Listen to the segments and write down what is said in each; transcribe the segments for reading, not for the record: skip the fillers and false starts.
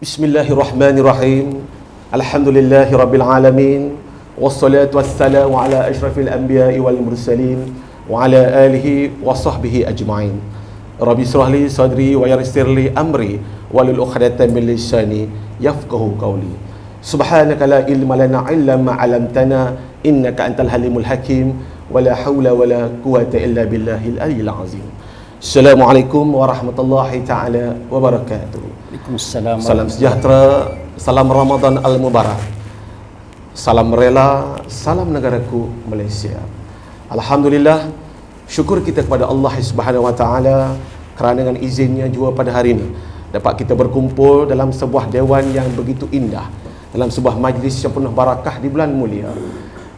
Bismillahirrahmanirrahim. Alhamdulillahi rabbil alamin. Wassalatu wassalamu ala asyrafil anbiya'i wal mursalin wa ala alihi wa sahbihi ajma'in. Rabbi israh li sadri wa yassir li amri wahlul 'uqdatam min lisani yafqahu qawli. Subhanaka la ilma lana illa ma 'allamtana innaka antal halimul hakim wa la haula wa la quwwata illa billahil aliyyil azim. Assalamualaikum warahmatullahi ta'ala wabarakatuh. Waalaikumsalam. Salam sejahtera, salam Ramadan al-Mubarak, salam rela, salam negaraku Malaysia. Alhamdulillah, syukur kita kepada Allah Subhanahu wa taala kerana dengan izinnya jua pada hari ini dapat kita berkumpul dalam sebuah dewan yang begitu indah, dalam sebuah majlis yang penuh barakah di bulan mulia,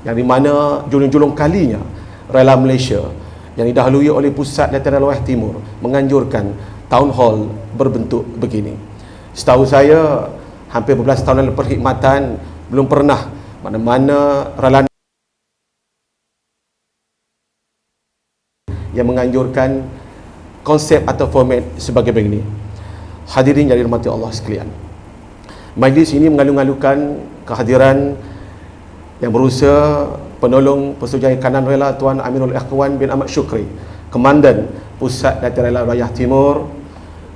yang di mana julung-julung kalinya Rela Malaysia yang didahului oleh Pusat Dataran Wilayah Timur menganjurkan town hall berbentuk begini. Setahu saya, hampir berbelas tahun dalam perkhidmatan, belum pernah mana-mana Rela yang menganjurkan konsep atau format sebagai begini. Hadirin yang dirahmati Allah sekalian, majlis ini mengalu-alukan kehadiran yang berusaha penolong Persujaya Kanan Rela Tuan Amirul Ikhwan bin Ahmad Syukri, Komandan Pusat Dataran Rela Wilayah Timur.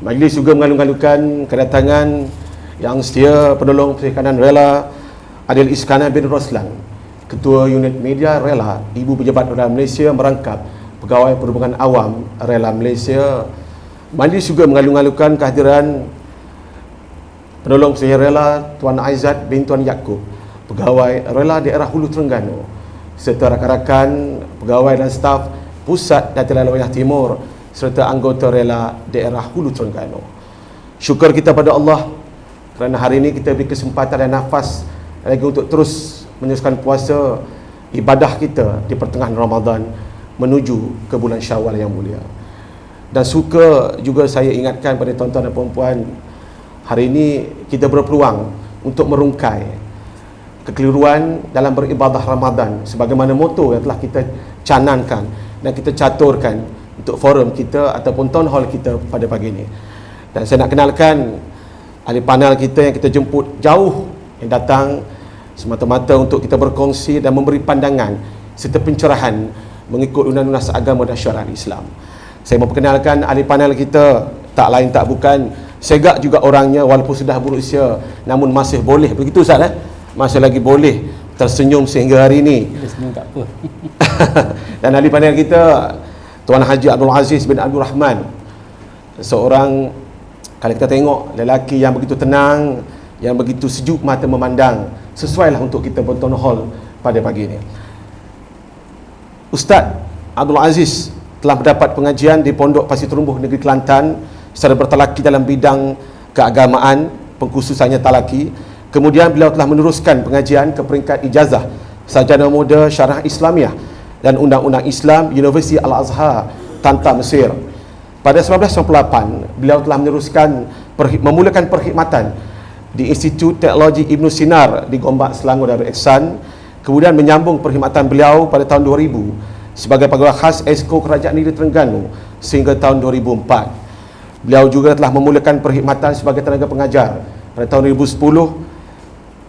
Majlis juga mengalu-alukan kedatangan yang setia penolong Persujaya Kanan Rela Adil Iskandar bin Roslan, Ketua Unit Media Rela Ibu Pejabat Rela Malaysia merangkap Pegawai Perhubungan Awam Rela Malaysia. Majlis juga mengalu-alukan kehadiran penolong Persujaya Rela Tuan Aizat bin Tuan Yaakob, Pegawai Rela Daerah Hulu Terengganu, serta rakan-rakan pegawai dan staf Pusat Dataran Wilayah Timur serta anggota Rela Daerah Hulu Terengganu. Syukur kita pada Allah kerana hari ini kita beri kesempatan dan nafas lagi untuk terus meneruskan puasa ibadah kita di pertengahan Ramadan menuju ke bulan Syawal yang mulia. Dan suka juga saya ingatkan pada tuan-tuan dan puan-puan, hari ini kita berpeluang untuk merungkai kekeliruan dalam beribadah Ramadan sebagaimana moto yang telah kita canangkan dan kita caturkan untuk forum kita ataupun town hall kita pada pagi ini. Dan saya nak kenalkan ahli panel kita yang kita jemput jauh yang datang semata-mata untuk kita berkongsi dan memberi pandangan serta pencerahan mengikut undang-undang seagama dan syariat Islam. Saya memperkenalkan ahli panel kita, tak lain tak bukan, segak juga orangnya walaupun sudah berusia namun masih boleh begitu Ustaz masih lagi boleh tersenyum sehingga hari ini. Tersenyum tak apa. Dan ahli panel kita Tuan Haji Abdul Aziz bin Abdul Rahman, seorang, kalau kita tengok, lelaki yang begitu tenang, yang begitu sejuk mata memandang, sesuailah untuk kita bertown hall pada pagi ini. Ustaz Abdul Aziz telah mendapat pengajian di Pondok Pasir Terumbuh Negeri Kelantan secara bertalaki dalam bidang keagamaan, pengkhususannya talaki. Kemudian beliau telah meneruskan pengajian ke peringkat ijazah Sarjana Muda Syarah Islamiah dan Undang-Undang Islam Universiti Al-Azhar, Tanta, Mesir. Pada 1998, beliau telah memulakan perkhidmatan di Institut Teknologi Ibn Sinar di Gombak, Selangor Darul Ihsan. Kemudian menyambung perkhidmatan beliau pada tahun 2000 sebagai pegawai khas Esko Kerajaan Negeri Terengganu sehingga tahun 2004. Beliau juga telah memulakan perkhidmatan sebagai tenaga pengajar pada tahun 2010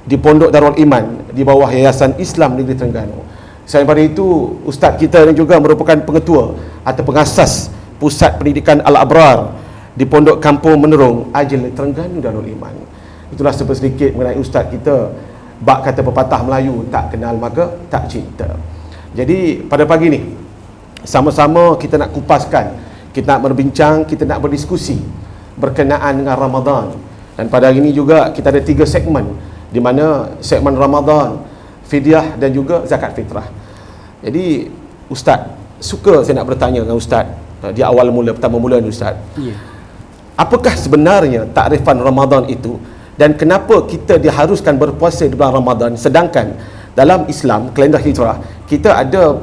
di Pondok Darul Iman di bawah Yayasan Islam Negeri Terengganu. Selain daripada itu, ustaz kita ini juga merupakan pengetua atau pengasas Pusat Pendidikan Al-Abrar di Pondok Kampung Menerung Ajil Terengganu Darul Iman. Itulah sedikit mengenai ustaz kita. Bak kata pepatah Melayu, tak kenal maka tak cinta. Jadi pada pagi ni sama-sama kita nak kupaskan, kita nak berbincang, kita nak berdiskusi berkenaan dengan Ramadan. Dan pada hari ini juga kita ada 3 segmen, di mana segmen Ramadan, fidyah dan juga zakat fitrah. Jadi ustaz, suka saya nak bertanya dengan ustaz di awal mula, pertama mula ni ustaz. Ya. Apakah sebenarnya takrifan Ramadan itu dan kenapa kita diharuskan berpuasa di bulan Ramadan sedangkan dalam Islam kalender hijrah kita ada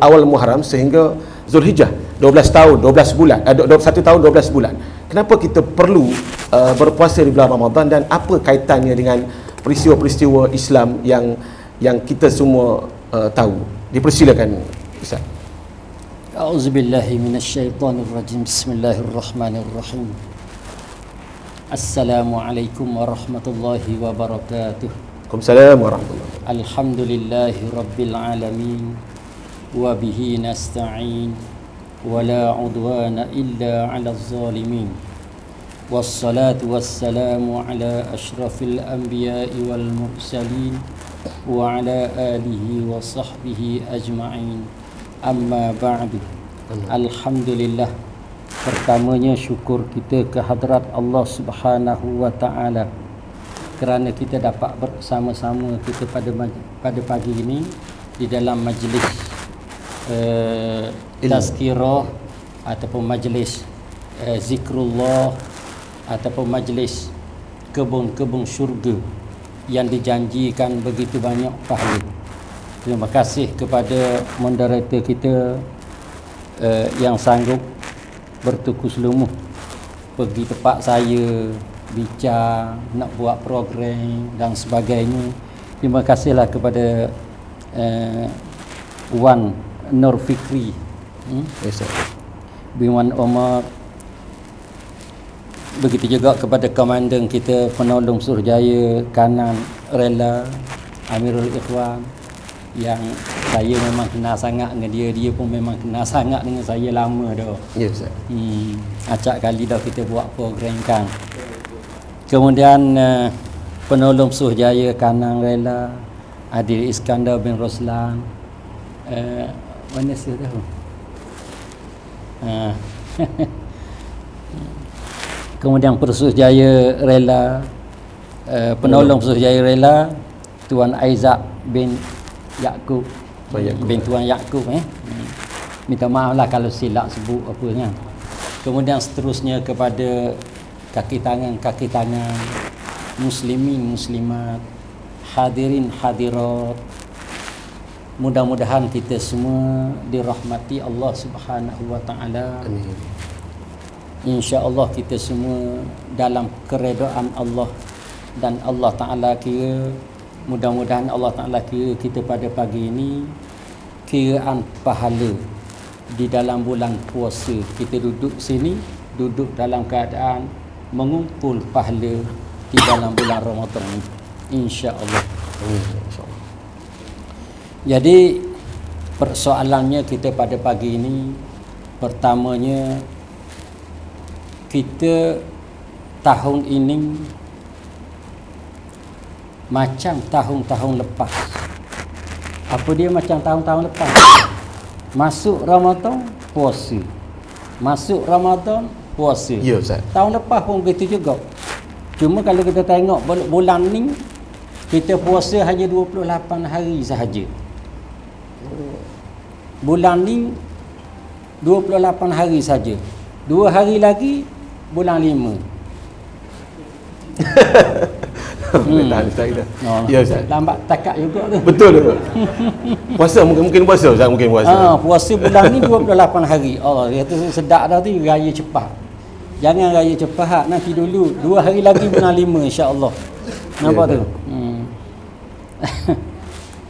awal Muharram sehingga Zulhijjah 12 tahun 12 bulan 1 tahun 12 bulan. Kenapa kita perlu berpuasa di bulan Ramadan dan apa kaitannya dengan peristiwa-peristiwa Islam yang kita semua tahu? Dipersilakan Ustaz. A'udzubillahi minasyaitonirrajim. Bismillahirrahmanirrahim. Assalamualaikum warahmatullahi wabarakatuh. Waalaikumsalam warahmatullahi. Alhamdulillahi rabbil alamin wa bihi nasta'in wa la udwana illa 'alal zalimin. Wassalatu wassalamu ala asyrafil anbiya'i wal mursalin wa ala alihi wa sahbihi ajma'in. Amma ba'du. Alhamdulillah. Pertamanya syukur kita ke hadrat Allah Subhanahu wa taala kerana kita dapat bersama-sama kita pada pagi ini di dalam majlis tazkirah ataupun majlis zikrullah ataupun majlis kebun-kebun syurga yang dijanjikan begitu banyak pahala. Terima kasih kepada moderator kita yang sanggup bertukus lumuh pergi tempat saya bincang, nak buat program dan sebagainya. Terima kasihlah kepada Wan Nur Fikri, Yes, sir. Biman Omar. Begitu juga kepada komandan kita penolong Suruhjaya kanan rela Amirul Ikhwan, yang saya memang kenal sangat dengan dia, dia pun memang kenal sangat dengan saya lama dah. Yes, sir. Acak kali dah kita buat program kan. Kemudian penolong Suruhjaya kanan rela Adil Iskandar bin Roslan, mana saya tahu. Kemudian Persuruhjaya rela penolong Suruhjaya rela Tuan Aizak bin Yaakob bin Tuan Yaakob. Minta maaf lah kalau silap sebut apa kan. Kemudian seterusnya kepada kaki tangan muslimin muslimat, hadirin hadirat. Mudah-mudahan kita semua dirahmati Allah Subhanahu wa taala. Amin. Insya-Allah kita semua dalam keredaan Allah, dan Allah taala kira mudah-mudahan Allah taala kira kita pada pagi ini kiraan pahala di dalam bulan puasa. Kita duduk sini, duduk dalam keadaan mengumpul pahala di dalam bulan Ramadan ini, insya-Allah. Insya-Allah. Jadi persoalannya kita pada pagi ini, pertamanya kita tahun ini macam tahun-tahun lepas. Apa dia macam tahun-tahun lepas? Masuk Ramadan puasa, masuk Ramadan puasa. Ya, Ustaz. Tahun lepas pun begitu juga. Cuma kalau kita tengok bulan ni, kita puasa hanya 28 hari sahaja. Bulan ni 28 hari saja. 2 hari lagi bulan 5. Tahan Ustaz kita. Ya, Ustaz. Lambat takak juga tu. Betul tu. Puasa mungkin puasa Ustaz, mungkin puasa. Puasa bulan ni 28 hari. Allah kata sedap dah tu, raya cepat. Jangan raya cepat, nanti dulu 2 hari lagi bulan 5 insya-Allah. Nampak tu?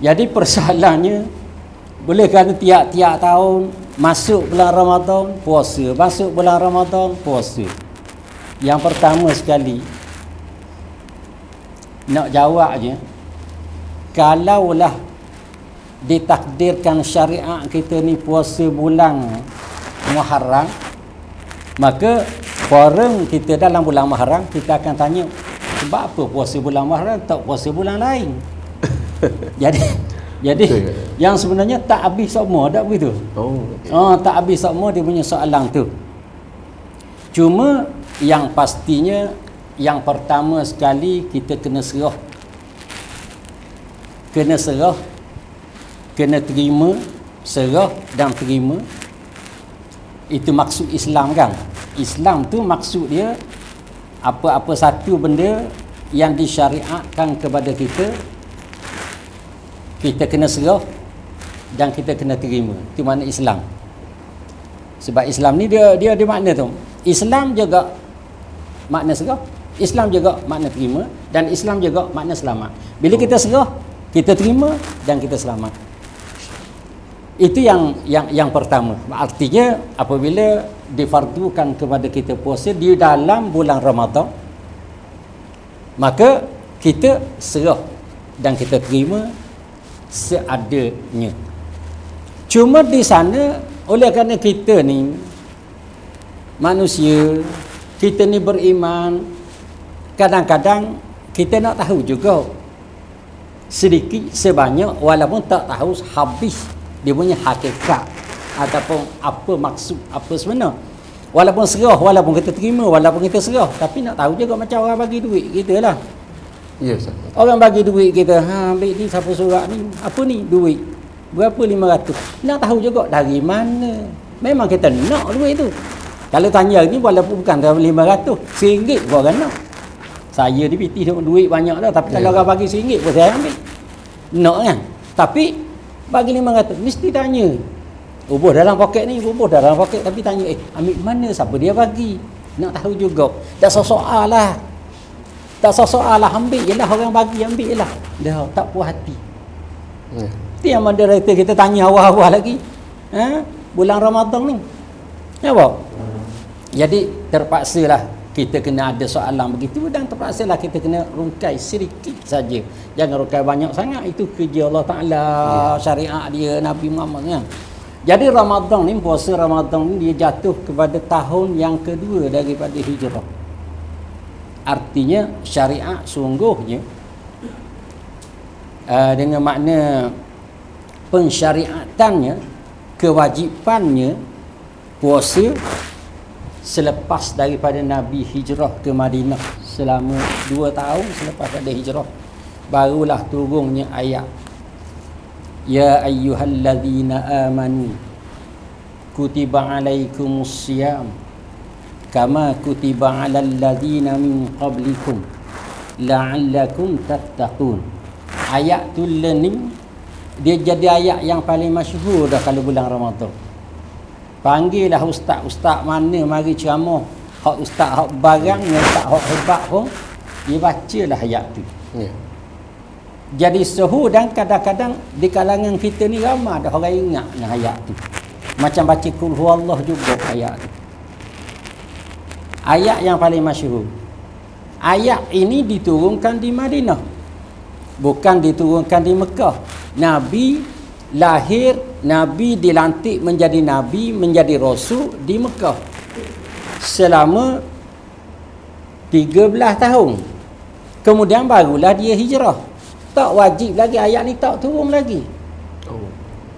Jadi persoalannya, boleh kerana tiap-tiap tahun masuk bulan Ramadan puasa, masuk bulan Ramadan puasa. Yang pertama sekali nak jawab je, kalaulah ditakdirkan syariat kita ni puasa bulan Muharram, maka forum kita dalam bulan Muharram kita akan tanya, sebab apa puasa bulan Muharram tak puasa bulan lain? Jadi yang sebenarnya tak habis semua, tak begitu? Tak habis semua dia punya soalan tu. Cuma yang pastinya, yang pertama sekali kita kena serah, kena terima, serah dan terima. Itu maksud Islam kan. Islam tu maksud dia apa-apa satu benda yang disyariatkan kepada kita, kita kena serah dan kita kena terima. Itu makna Islam. Sebab Islam ni dia makna tu. Islam juga makna serah, Islam juga makna terima, dan Islam juga makna selamat. Bila kita serah, kita terima dan kita selamat. Itu yang pertama. Artinya apabila difardukan kepada kita puasa di dalam bulan Ramadan, Maka kita serah dan kita terima seadanya. Cuma di sana, oleh kerana kita ni manusia, kita ni beriman, kadang-kadang kita nak tahu juga sedikit sebanyak, walaupun tak tahu habis dia punya hakikat ataupun apa maksud, apa sebenar. Walaupun serah, walaupun kita terima, walaupun kita serah, tapi nak tahu juga macam orang bagi duit kita lah. Ya, Ustaz. Orang bagi duit kita, ambil ni siapa surat ni, apa ni duit, berapa 500. Nak tahu juga dari mana. Memang kita nak duit tu. Kalau tanya ni walaupun bukan RM500, RM1 pun orang nak. Saya di PT duit banyak dah, tapi kalau orang bagi RM1 pun saya ambil. Nak kan? Tapi bagi 500 mesti tanya. Bubuh dalam poket ni, bubuh dalam poket, tapi tanya, ambil mana, siapa dia bagi? Nak tahu juga. Tak soal lah. Tak soal lah, ambil je lah, orang bagi ambil je lah. Dah tak puas hati. Itu yang moderator kita tanya awal-awal lagi. Bulan Ramadan ni. Nampak? Jadi terpaksalah kita kena ada soalan begitu, dan terpaksalah kita kena rungkai sedikit saja. Jangan rungkai banyak sangat. Itu kerja Allah Ta'ala, syariat dia, Nabi Muhammad kan. Jadi Ramadan ni, puasa Ramadan ni dia jatuh kepada tahun yang kedua daripada hijrah. Artinya syariat sungguhnya dengan makna pensyariatannya, kewajipannya puasa selepas daripada Nabi hijrah ke Madinah selama 2 tahun selepas ada hijrah, barulah turunnya ayat Ya ayyuhalladzina amanu kutiba alaikumus siyam kama kutiba alal ladzina min qablikum la'allakum tattaqun. Ayat tu ni dia jadi ayat yang paling masyhur dah kalau bulan Ramadan. Panggillah ustaz-ustaz mana mari ceramah, hak ustaz hak barang yang tak hak hebat pun dia bacalah ayat tu. Jadi suhu, dan kadang-kadang di kalangan kita ni ramai ada orang ingat dengan ayat tu. Macam baca Qul Huwallah juga ayat tu. Ayat yang paling masyhur. Ayat ini diturunkan di Madinah, bukan diturunkan di Mekah. Nabi lahir, Nabi dilantik menjadi Nabi, menjadi Rasul di Mekah selama 13 tahun. Kemudian barulah dia hijrah. Tak wajib lagi, ayat ni tak turun lagi.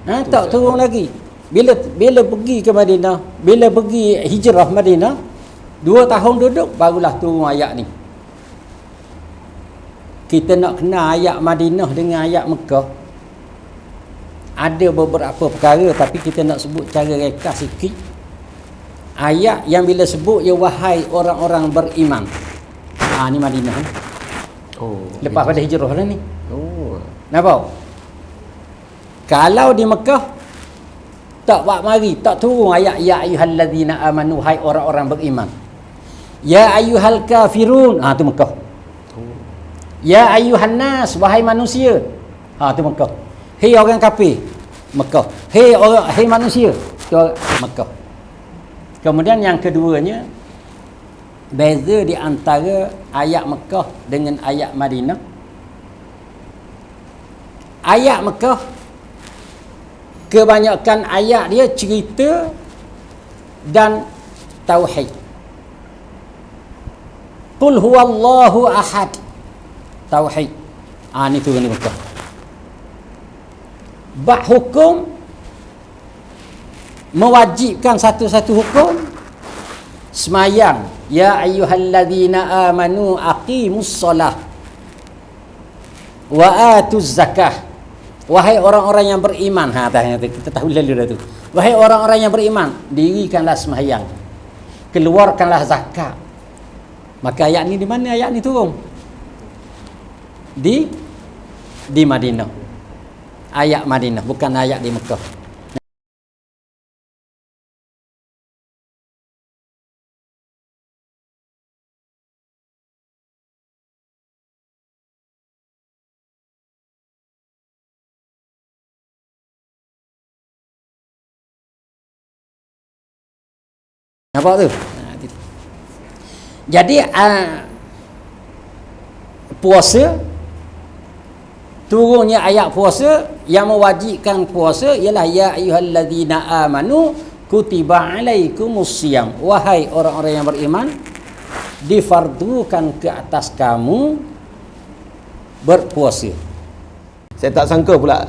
Tak turun lagi. Bila pergi ke Madinah, bila pergi hijrah Madinah, 2 tahun duduk, barulah turun ayat ni. Kita nak kenal ayat Madinah dengan ayat Mekah, ada beberapa perkara, tapi kita nak sebut cara ringkas sikit. Ayat yang bila sebut ya wahai orang-orang beriman, ni Madinah. Lepas pada hijrah lah ni. Nampak? Kalau di Mekah tak buat mari, tak turun ayat ya ayyuhalladzina amanu, hai orang-orang beriman. Ya ayyuhal kafirun, tu Mekah. Ya ayyuhan nas, wahai manusia, tu Mekah. Hei orang kafir, Mekah. Hei manusia, tu Mekah. Kemudian yang keduanya, beza di antara ayat Mekah dengan ayat Madinah. Ayat Mekah kebanyakan ayat dia cerita dan tauhid. Qul huwallahu ahad, tauhid. Ni turun di Mekah. Bab hukum, mewajibkan satu-satu hukum. Semayang, ya ayyuhalladzina amanu aqimus solah wa atuz zakah. Wahai orang-orang yang beriman, kita tahu lalu dah tu. Wahai orang-orang yang beriman, dirikanlah sembahyang, keluarkanlah zakat. Maka ayat ni di mana ayat ni turun? Di Madinah. Ayat Madinah, bukan ayat di Mekah. Nampak tu? Jadi puasa, turunnya ayat puasa yang mewajibkan puasa ialah ya ayyuhallazina amanu kutiba alaikumusiyam, wahai orang-orang yang beriman, difardukan ke atas kamu berpuasa. Saya tak sangka pula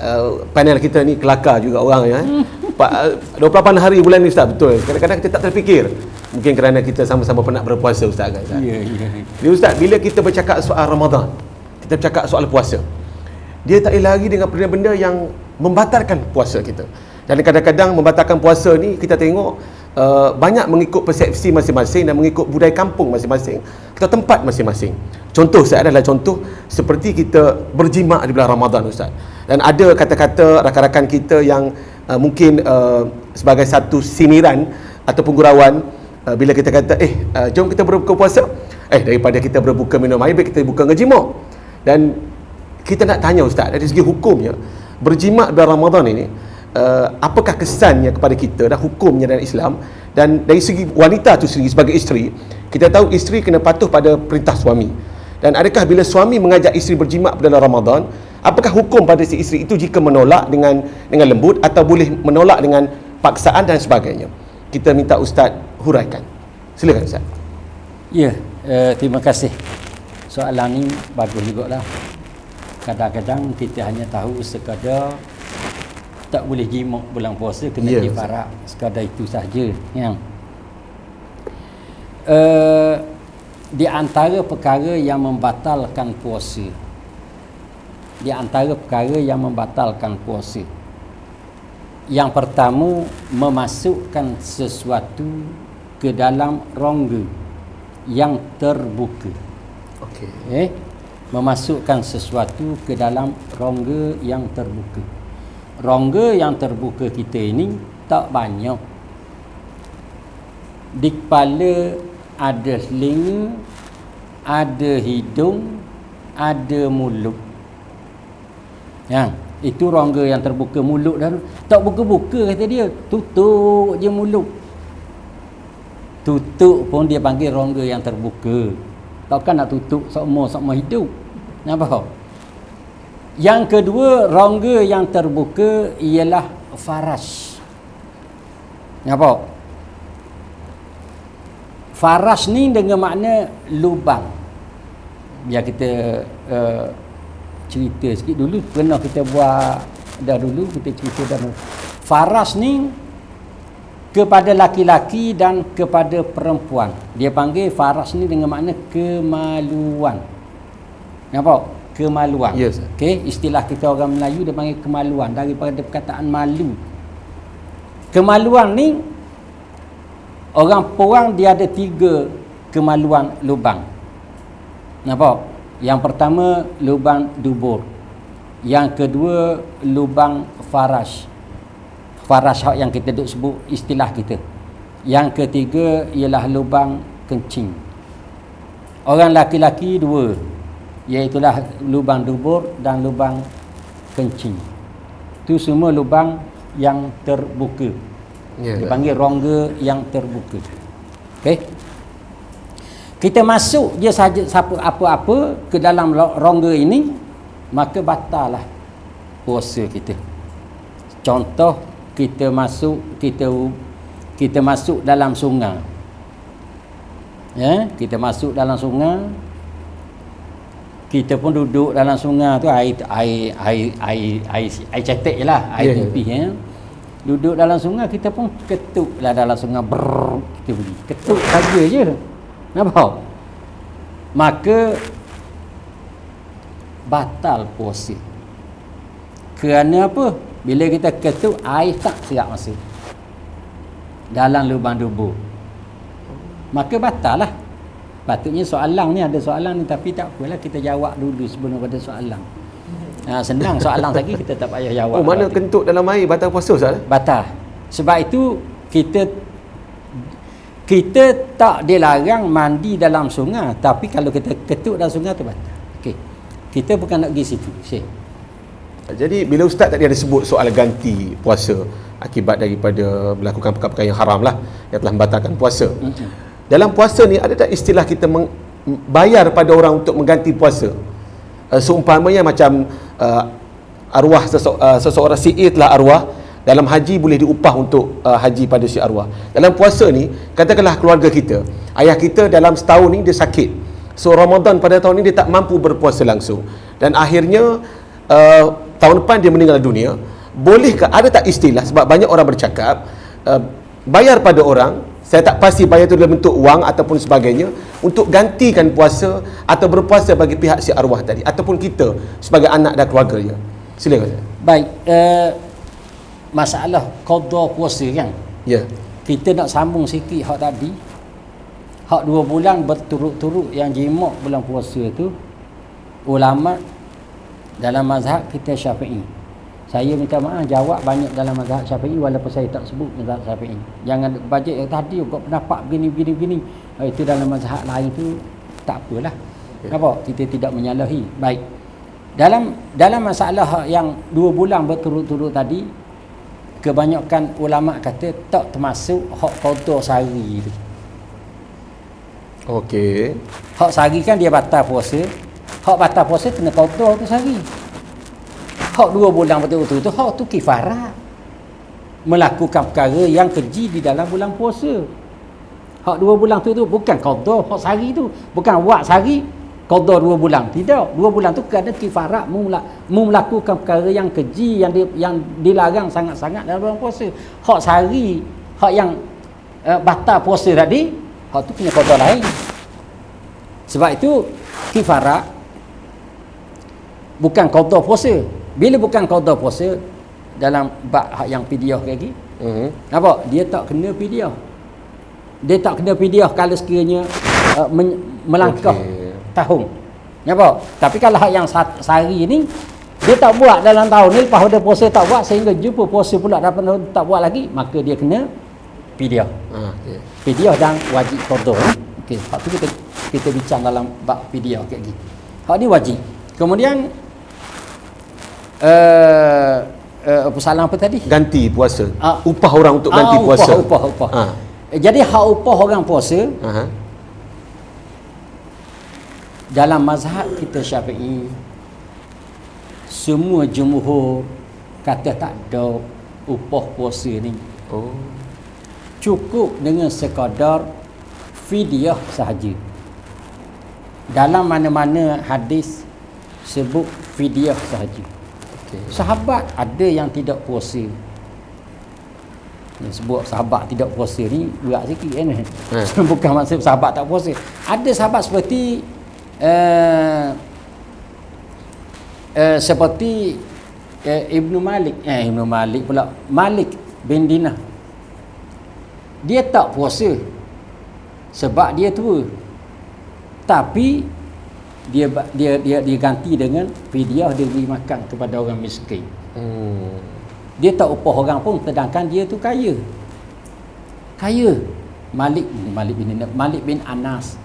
panel kita ni kelakar juga orang ya. 28 hari bulan ni Ustaz, betul. Kadang-kadang kita tak terfikir. Mungkin kerana kita sama-sama penat berpuasa Ustaz kan. Ya. Jadi Ustaz, bila kita bercakap soal Ramadan, kita bercakap soal puasa, dia tak ada lagi dengan benda-benda yang membatalkan puasa kita. Dan kadang-kadang membatalkan puasa ni kita tengok banyak mengikut persepsi masing-masing dan mengikut budaya kampung masing-masing atau tempat masing-masing. Contoh saya adalah contoh seperti kita berjimat di bulan Ramadan Ustaz. Dan ada kata-kata rakan-rakan kita yang mungkin sebagai satu sindiran ataupun gurauan bila kita kata jom kita berbuka puasa, daripada kita berbuka minum air baik kita buka ngejimuk. Dan kita nak tanya Ustaz, dari segi hukumnya berjimat bulan Ramadan ini apakah kesannya kepada kita dan hukumnya dalam Islam, dan dari segi wanita tu sendiri sebagai isteri, kita tahu isteri kena patuh pada perintah suami. Dan adakah bila suami mengajak isteri berjimat pada Ramadan, apakah hukum pada si isteri itu jika menolak dengan lembut atau boleh menolak dengan paksaan dan sebagainya? Kita minta Ustaz huraikan. Silakan Ustaz. Ya, terima kasih. Soalan ni bagus jugalah. Kadang-kadang kita hanya tahu sekadar tak boleh jimuk bulan puasa, kena kifarat, sekadar itu sahaja yang di antara perkara yang membatalkan puasa, yang pertama, memasukkan sesuatu ke dalam rongga yang terbuka. Okey. Memasukkan sesuatu ke dalam rongga yang terbuka. Rongga yang terbuka kita ini tak banyak. Di kepala ada telinga, ada hidung, ada mulut. Itu rongga yang terbuka. Mulut dah tak buka-buka kata dia, tutup je mulut. Tutup pun dia panggil rongga yang terbuka. Takkan nak tutup semua hidup. Nampak? Yang kedua, rongga yang terbuka ialah faras. Nampak? Faras ni dengan makna lubang. Biar kita cerita sikit dulu. Pernah kita buat dah dulu, kita cerita dah. Faras ni kepada laki-laki dan kepada perempuan. Dia panggil faras ni dengan makna kemaluan. Nampak? Kemaluan. Yes. Okey, istilah kita orang Melayu dia panggil kemaluan daripada perkataan malu. Kemaluan ni orang perang dia ada 3 kemaluan lubang. Nampak? Yang pertama lubang dubur. Yang kedua lubang faras. Faras yang kita duk sebut istilah kita. Yang ketiga ialah lubang kencing. Orang laki-laki 2, iaitulah lubang dubur dan lubang kencing. Itu semua lubang yang terbuka. Dipanggil rongga yang terbuka. Okey. Kita masuk je saja apa-apa ke dalam rongga ini, maka batallah puasa kita. Contoh, kita masuk dalam sungai. Kita masuk dalam sungai. Kita pun duduk dalam sungai tu, air cetek je lah, air tepi. Duduk dalam sungai, kita pun ketuklah dalam sungai. Kita pergi ketuk saja je. Nampak? Maka batal puasa. Kerana apa? Bila kita ketuk, air tak serap masuk dalam lubang dubur, maka batal lah. Patutnya soalan ni, ada soalan ni, tapi tak apalah, kita jawab dulu sebelum pada soalan. Senang soalan lagi, kita tak payah jawab. Mana kentut dalam air batal puasa Ustaz? Batal. Sebab itu kita tak dilarang mandi dalam sungai, tapi kalau kita ketuk dalam sungai tu batal. Okey. Kita bukan nak pergi situ. Syekh. Jadi bila Ustaz tadi ada sebut soal ganti puasa akibat daripada melakukan perkara-perkara yang haram lah, yang telah membatalkan puasa. Dalam puasa ni ada tak istilah kita bayar pada orang untuk mengganti puasa? seumpamanya macam arwah seseorang si A telah arwah, dalam haji boleh diupah untuk haji pada si arwah. Dalam puasa ni, katakanlah keluarga kita, ayah kita dalam setahun ni dia sakit, so Ramadan pada tahun ni dia tak mampu berpuasa langsung, dan akhirnya tahun depan dia meninggal dunia. Bolehkah, ada tak istilah, sebab banyak orang bercakap bayar pada orang, saya tak pasti bayar itu dalam bentuk wang ataupun sebagainya, untuk gantikan puasa atau berpuasa bagi pihak si arwah tadi, ataupun kita sebagai anak dan keluarganya. Silakan. Baik, masalah qada puasa kan. Ya. Kita nak sambung sikit hak tadi. Hak 2 bulan berturut-turut yang jimat bulan puasa tu, ulama dalam mazhab kita Syafi'i. Saya minta maaf jawab banyak dalam mazhab Syafi'i walaupun saya tak sebut mazhab Syafi'i. Jangan bajet yang tadi kau pendapat begini. Itu dalam mazhab lain tu tak apalah. Apa? Kita tidak menyalahi. Baik. Dalam masalah yang 2 bulan berturut-turut tadi, kebanyakan ulama kata tak termasuk hak qada sehari tu. Okey. Hak sehari kan dia batal puasa. Hak batal puasa kena qada tu sehari. Hak 2 bulan betul-betul tu hak tu kifarat. Melakukan perkara yang keji di dalam bulan puasa. Hak 2 bulan tu bukan qada hak sehari tu, bukan buat sehari qada 2 bulan. Tidak, 2 bulan tu kena kifarat melakukan perkara yang keji yang dilarang sangat-sangat dalam bulan puasa. Hak sehari, hak yang batal puasa tadi, hak tu kena qada lain. Sebab itu kifarat bukan qada puasa. Bila bukan qada puasa, dalam bab hak yang fidyah lagi, apa? Dia tak kena fidyah. Dia tak kena fidyah kalau sekiranya melangkah tahun. Apa? Tapi kalau hak yang sehari ni dia tak buat dalam tahun ni, lepas dia puasa tak buat sehingga jumpa puasa pula dapat tak buat lagi, maka dia kena fidyah. Okay. Fidyah dan wajib qada. Okey, hak tu kita bincang dalam bab fidyah kayak gini. Hak ni wajib. Kemudian salam apa tadi? Ganti puasa. Upah orang untuk ganti puasa. Upah. Jadi hak upah orang puasa, dalam mazhab kita Syafi'i, semua jumhur kata tak ada upah puasa ni. Cukup dengan sekadar fidyah sahaja. Dalam mana-mana hadis sebut fidyah sahaja. Sahabat ada yang tidak puasa. Sebut sahabat tidak puasa ni berat sikit kan. Bukan maksud sahabat tak puasa. Ada sahabat seperti Ibnu Malik pula, Malik bin Dinah. Dia tak puasa sebab dia tua. Tapi dia ganti dengan fidyah, dia beri makan kepada orang miskin. Dia tak upah orang pun, sedangkan dia tu kaya. Malik bin Anas.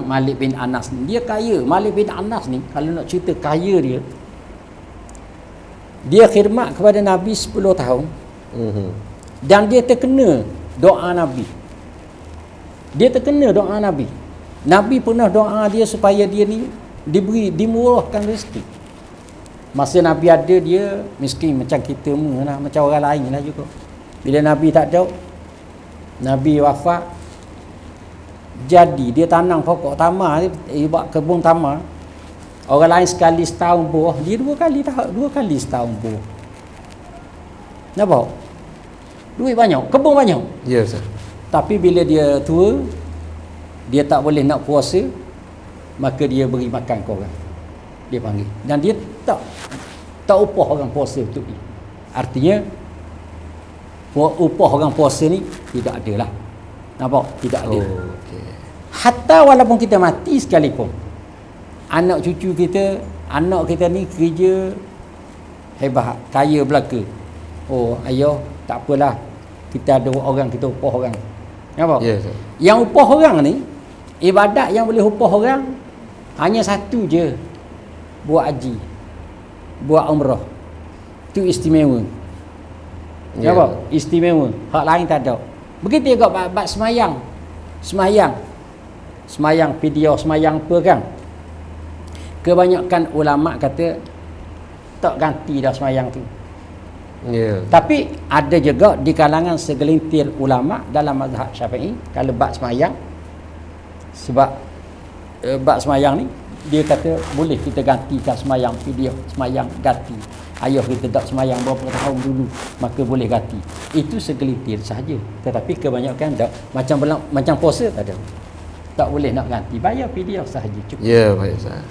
Malik bin Anas ni dia kaya. Malik bin Anas ni kalau nak cerita kaya dia khidmat kepada Nabi 10 tahun. Dan dia terkena doa Nabi. Nabi pernah doa dia supaya dia ni dimurahkan rezeki. Masa Nabi ada dia miskin macam kita lah, macam orang lain lah juga. Bila Nabi tak ada, Nabi wafat, jadi dia tanam pokok tamar, dia buat kebun tamar. Orang lain sekali setahun buah, dia dua kali setahun buah. Nampak? Duit banyak, kebun banyak. Ya, Ustaz. Tapi bila dia tua, dia tak boleh nak puasa, maka dia beri makan ke orang. Dia panggil. Dan dia tak upah orang puasa betul ni. Artinya upah orang puasa ni tidak ada lah. Nampak? Tidak ada. Okay. Hatta walaupun kita mati sekalipun, anak cucu kita, anak kita ni kerja hebat, kaya belaka. Oh, ayah, tak apalah. Kita ada orang, kita upah orang. Nampak? Yes. Yang upah orang ni, ibadat yang boleh upah orang hanya satu je. Buat haji, buat umrah. Itu istimewa. Nampak? Istimewa. Hak lain tak ada. Begitu juga bab semayang fidyah, semayang apa kan. kebanyakan ulama kata tak ganti dah semayang tu. Ya. Tapi ada juga di kalangan segelintir ulama dalam mazhab Syafi'i, kalau bab semayang, sebab bab semayang ni dia kata boleh kita gantikan semayang fidyah, semayang ganti. Ayah kita tak semayang berapa tahun dulu, maka boleh ganti. Itu segelintir sahaja. Tetapi kebanyakan tak. Macam puasa tak ada. Tak boleh nak ganti, bayar fidyah sahaja cukup. Ya, baik Ustaz.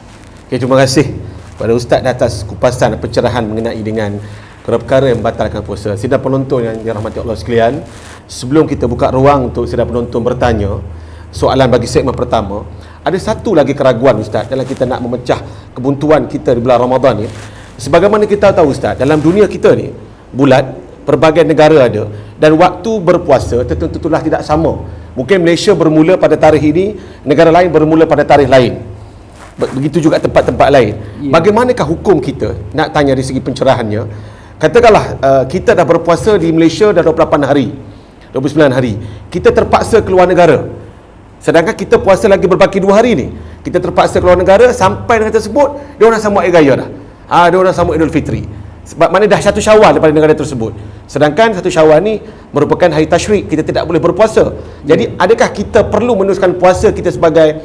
Okay, terima kasih kepada Ustaz atas kupasan dan pencerahan mengenai dengan perkara yang membatalkan puasa. Sidang penonton yang dirahmati Allah sekalian, sebelum kita buka ruang untuk sidang penonton bertanya, soalan bagi segmen pertama, ada satu lagi keraguan Ustaz dalam kita nak memecah kebuntuan kita di bulan Ramadan ni. Sebagaimana kita tahu Ustaz, dalam dunia kita ni bulat, pelbagai negara ada, dan waktu berpuasa tentulah tidak sama. Mungkin Malaysia bermula pada tarikh ini, negara lain bermula pada tarikh lain. Begitu juga tempat-tempat lain. Bagaimanakah hukum kita? Nak tanya dari segi pencerahannya. Katakanlah kita dah berpuasa di Malaysia dah 28 hari, 29 hari. Kita terpaksa keluar negara. Sedangkan kita puasa lagi berbaki 2 hari ni. Kita terpaksa keluar negara, sampai negara tersebut dia orang sambut Hari Raya dah. Dia orang sambut Idul Fitri. Sebab mana dah 1 Syawal daripada negara tersebut. Sedangkan 1 Syawal ni merupakan hari tasyrik, kita tidak boleh berpuasa. Jadi adakah kita perlu meneruskan puasa kita sebagai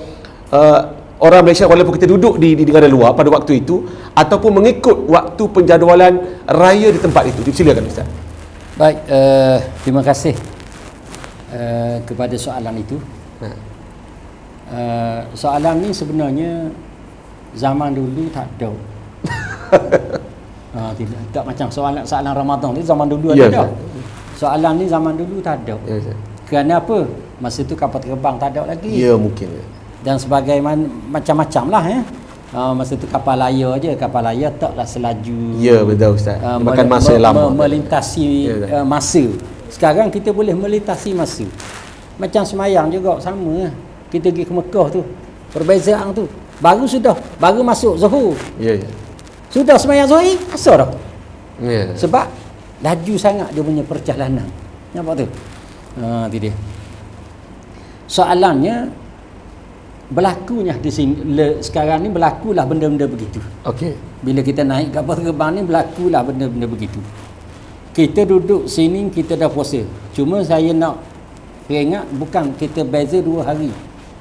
orang Malaysia walaupun kita duduk di negara luar pada waktu itu, ataupun mengikut waktu penjadualan raya di tempat itu? Silakan Ustaz. Baik, terima kasih kepada soalan itu. Soalan ni sebenarnya zaman dulu tak ada. Tak macam soalan Ramadan ni zaman dulu ada dah. Soalan ni zaman dulu tak ada. Kerana apa? Masa tu kapal terbang tak ada lagi. Ya, mungkin. Dan sebagaimana macam-macam lah ya. Masa tu kapal layar je, kapal layar taklah selaju. Ya, betul Ustaz. Makan masa yang lama. Melintasi masa. Sekarang kita boleh melintasi masa. Macam semayang juga sama. Kita pergi ke Mekah tu, perbezaan tu. Baru masuk Zuhur. Ya. Sudah semayang Zuhur, asar dah. Ya. Sebab laju sangat dia punya perjalanan. Nampak tu? Itu dia. Soalannya, berlakunya di sini sekarang ni berlakulah benda-benda begitu. Okey. Bila kita naik kapal terbang ni berlakulah benda-benda begitu. Kita duduk sini, kita dah puasa. Cuma saya nak ingat, bukan kita beza 2 hari.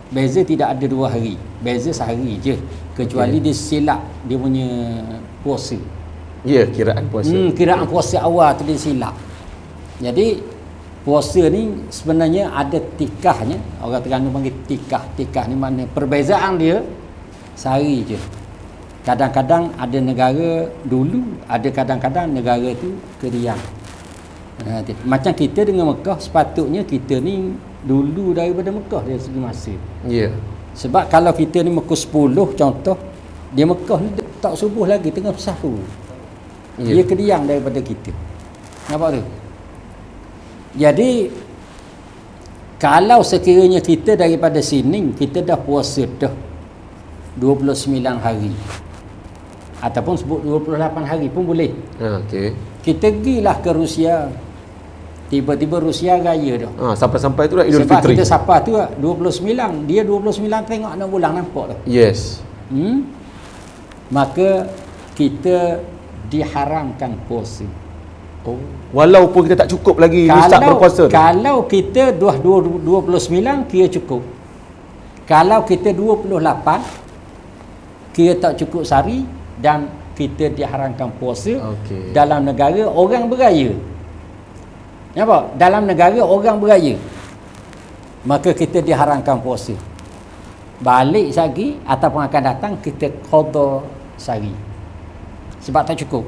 Beza tidak ada 2 hari. Beza sehari je. Kecuali dia silap dia punya puasa. Ya, kiraan puasa. Kiraan puasa awal tu dia silap. Jadi puasa ni sebenarnya ada tikahnya. Orang Terengganu panggil tikah. Tikah ni makna perbezaan dia sehari je. Kadang-kadang ada negara dulu, ada kadang-kadang negara tu keriang. Macam kita dengan Mekah, sepatutnya kita ni dulu daripada Mekah dari segi masa. Ya. Sebab kalau kita ni Mekah 10 contoh, dia Mekah ni tak subuh lagi, tengah sahur. Dia keriang daripada kita. Nampak tu? Jadi kalau sekiranya kita daripada sini kita dah puasa dah 29 hari ataupun sebut 28 hari pun boleh. Okey. Kita pergilah ke Rusia. Tiba-tiba Rusia raya dah. Sampai-sampai tu dah Idul Sebab Fitri. kita sapa tu 29. Dia 29 tengok 6 bulan nampak dah. Yes. Maka kita diharamkan puasa. Walaupun kita tak cukup lagi start berpuasa. Kalau kita 29 kira cukup. Kalau kita 28 kira tak cukup sehari dan kita diharamkan puasa dalam negara orang beraya. Nampak? Dalam negara orang beraya. Maka kita diharamkan puasa. Balik lagi ataupun akan datang kita qada sehari. Sebab tak cukup.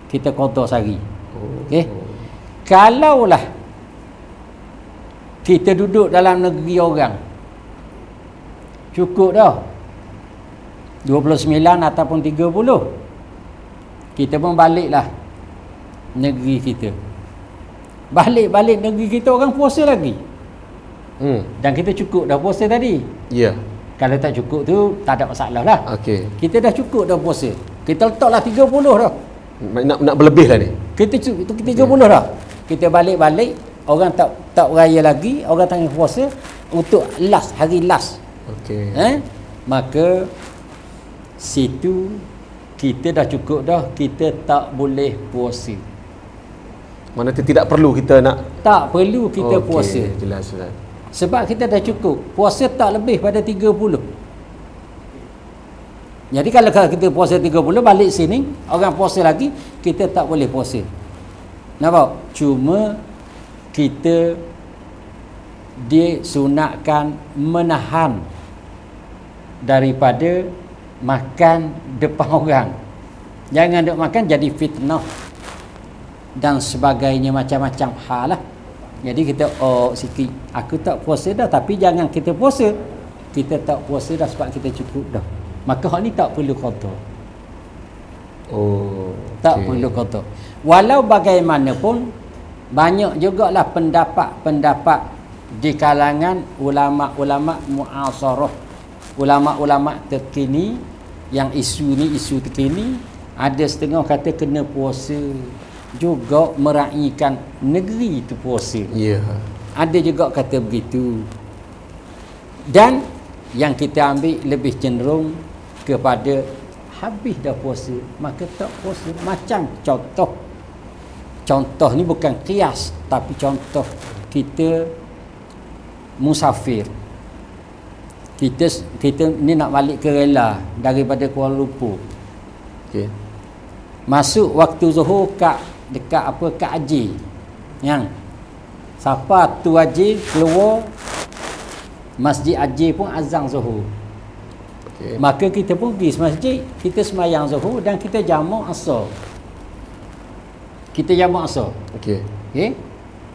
Kita qada sehari. Okey. Kalaulah kita duduk dalam negeri orang, cukup dah 29 ataupun 30, kita pun baliklah negeri kita. Balik negeri kita orang puasa lagi. Dan kita cukup dah puasa tadi. Ya. Kalau tak cukup tu tak ada masalah lah. Okey. Kita dah cukup dah puasa. Kita letaklah 30 dah. Nak berlebih lah ni. Kita 30 dah. Kita balik orang tak raya lagi, orang tengah puasa untuk hari last. Okey. Maka situ kita dah cukup dah, kita tak boleh puasa. Mana tidak perlu kita nak. Tak perlu kita Okey, puasa. jelas Ustaz. Sebab kita dah cukup. Puasa tak lebih pada 30. Jadi kalau kita puasa 30 balik sini, orang puasa lagi, kita tak boleh puasa. Nampak? Cuma kita disunatkan menahan daripada makan depan orang. Jangan duk makan jadi fitnah dan sebagainya, macam-macam hal lah. Jadi kita sikit, aku tak puasa dah, tapi jangan kita puasa. Kita tak puasa dah sebab kita cukup dah. Maka hal ni tak perlu qada. Oh, Tak perlu qada. Walau bagaimanapun banyak jugalah pendapat-pendapat di kalangan ulama-ulama muasarah, ulama-ulama terkini yang isu ni isu terkini, ada setengah kata kena puasa juga meraihkan negeri itu puasa. Ya. Ada juga kata begitu. Dan yang kita ambil lebih cenderung kepada habis dah puasa maka tak puasa. Macam contoh ni bukan kias, tapi contoh kita musafir. Kita ni nak balik ke Rela daripada Kuala Lumpur. Okey. Masuk waktu zuhur dekat Haji. Yang siapa tu Haji keluar Masjid Haji pun azan zuhur. Okey. Maka kita pun pergi masjid, kita semayang zuhur dan kita jamak asar. Okey. Okey.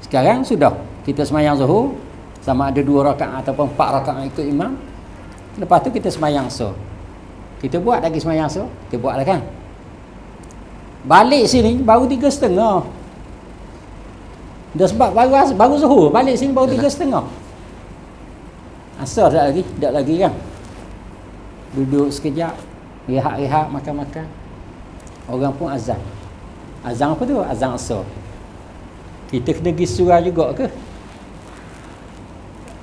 Sekarang sudah kita semayang zuhur, sama ada 2 rakaat ataupun 4 rakaat ikut imam. Lepas tu kita semayang asar. Kita buat lagi semayang asar, kita buat lah kan. Balik sini baru 3.30. Dah sebab baru zuhur, balik sini baru 3.30. Asar tak lagi kan. Duduk sekejap, rehat-rehat, makan-makan. Orang pun azan. Azan apa tu? Azan asar. Kita kena pergi surau juga ke?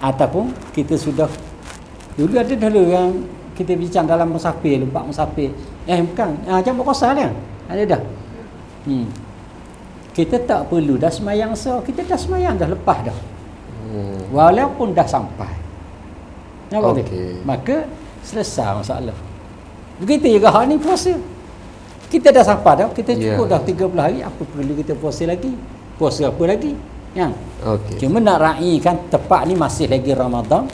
Ataupun kita sudah dulu ada yang kita bincang dalam musafir, bab musafir. Bukan, jam berkosar kan? Ada dah. Kita tak perlu dah semayang asar, kita dah semayang dah lepas dah. Walaupun dah sampai. Nampak tak? Maka selesai masalah. Begitu juga hal ni puasa. Kita dah sampai dah, kita cukup dah 30 hari, apa perlu kita puasa lagi? Puasa apa lagi? Yang cuma nak raikan tepat ni masih lagi Ramadan,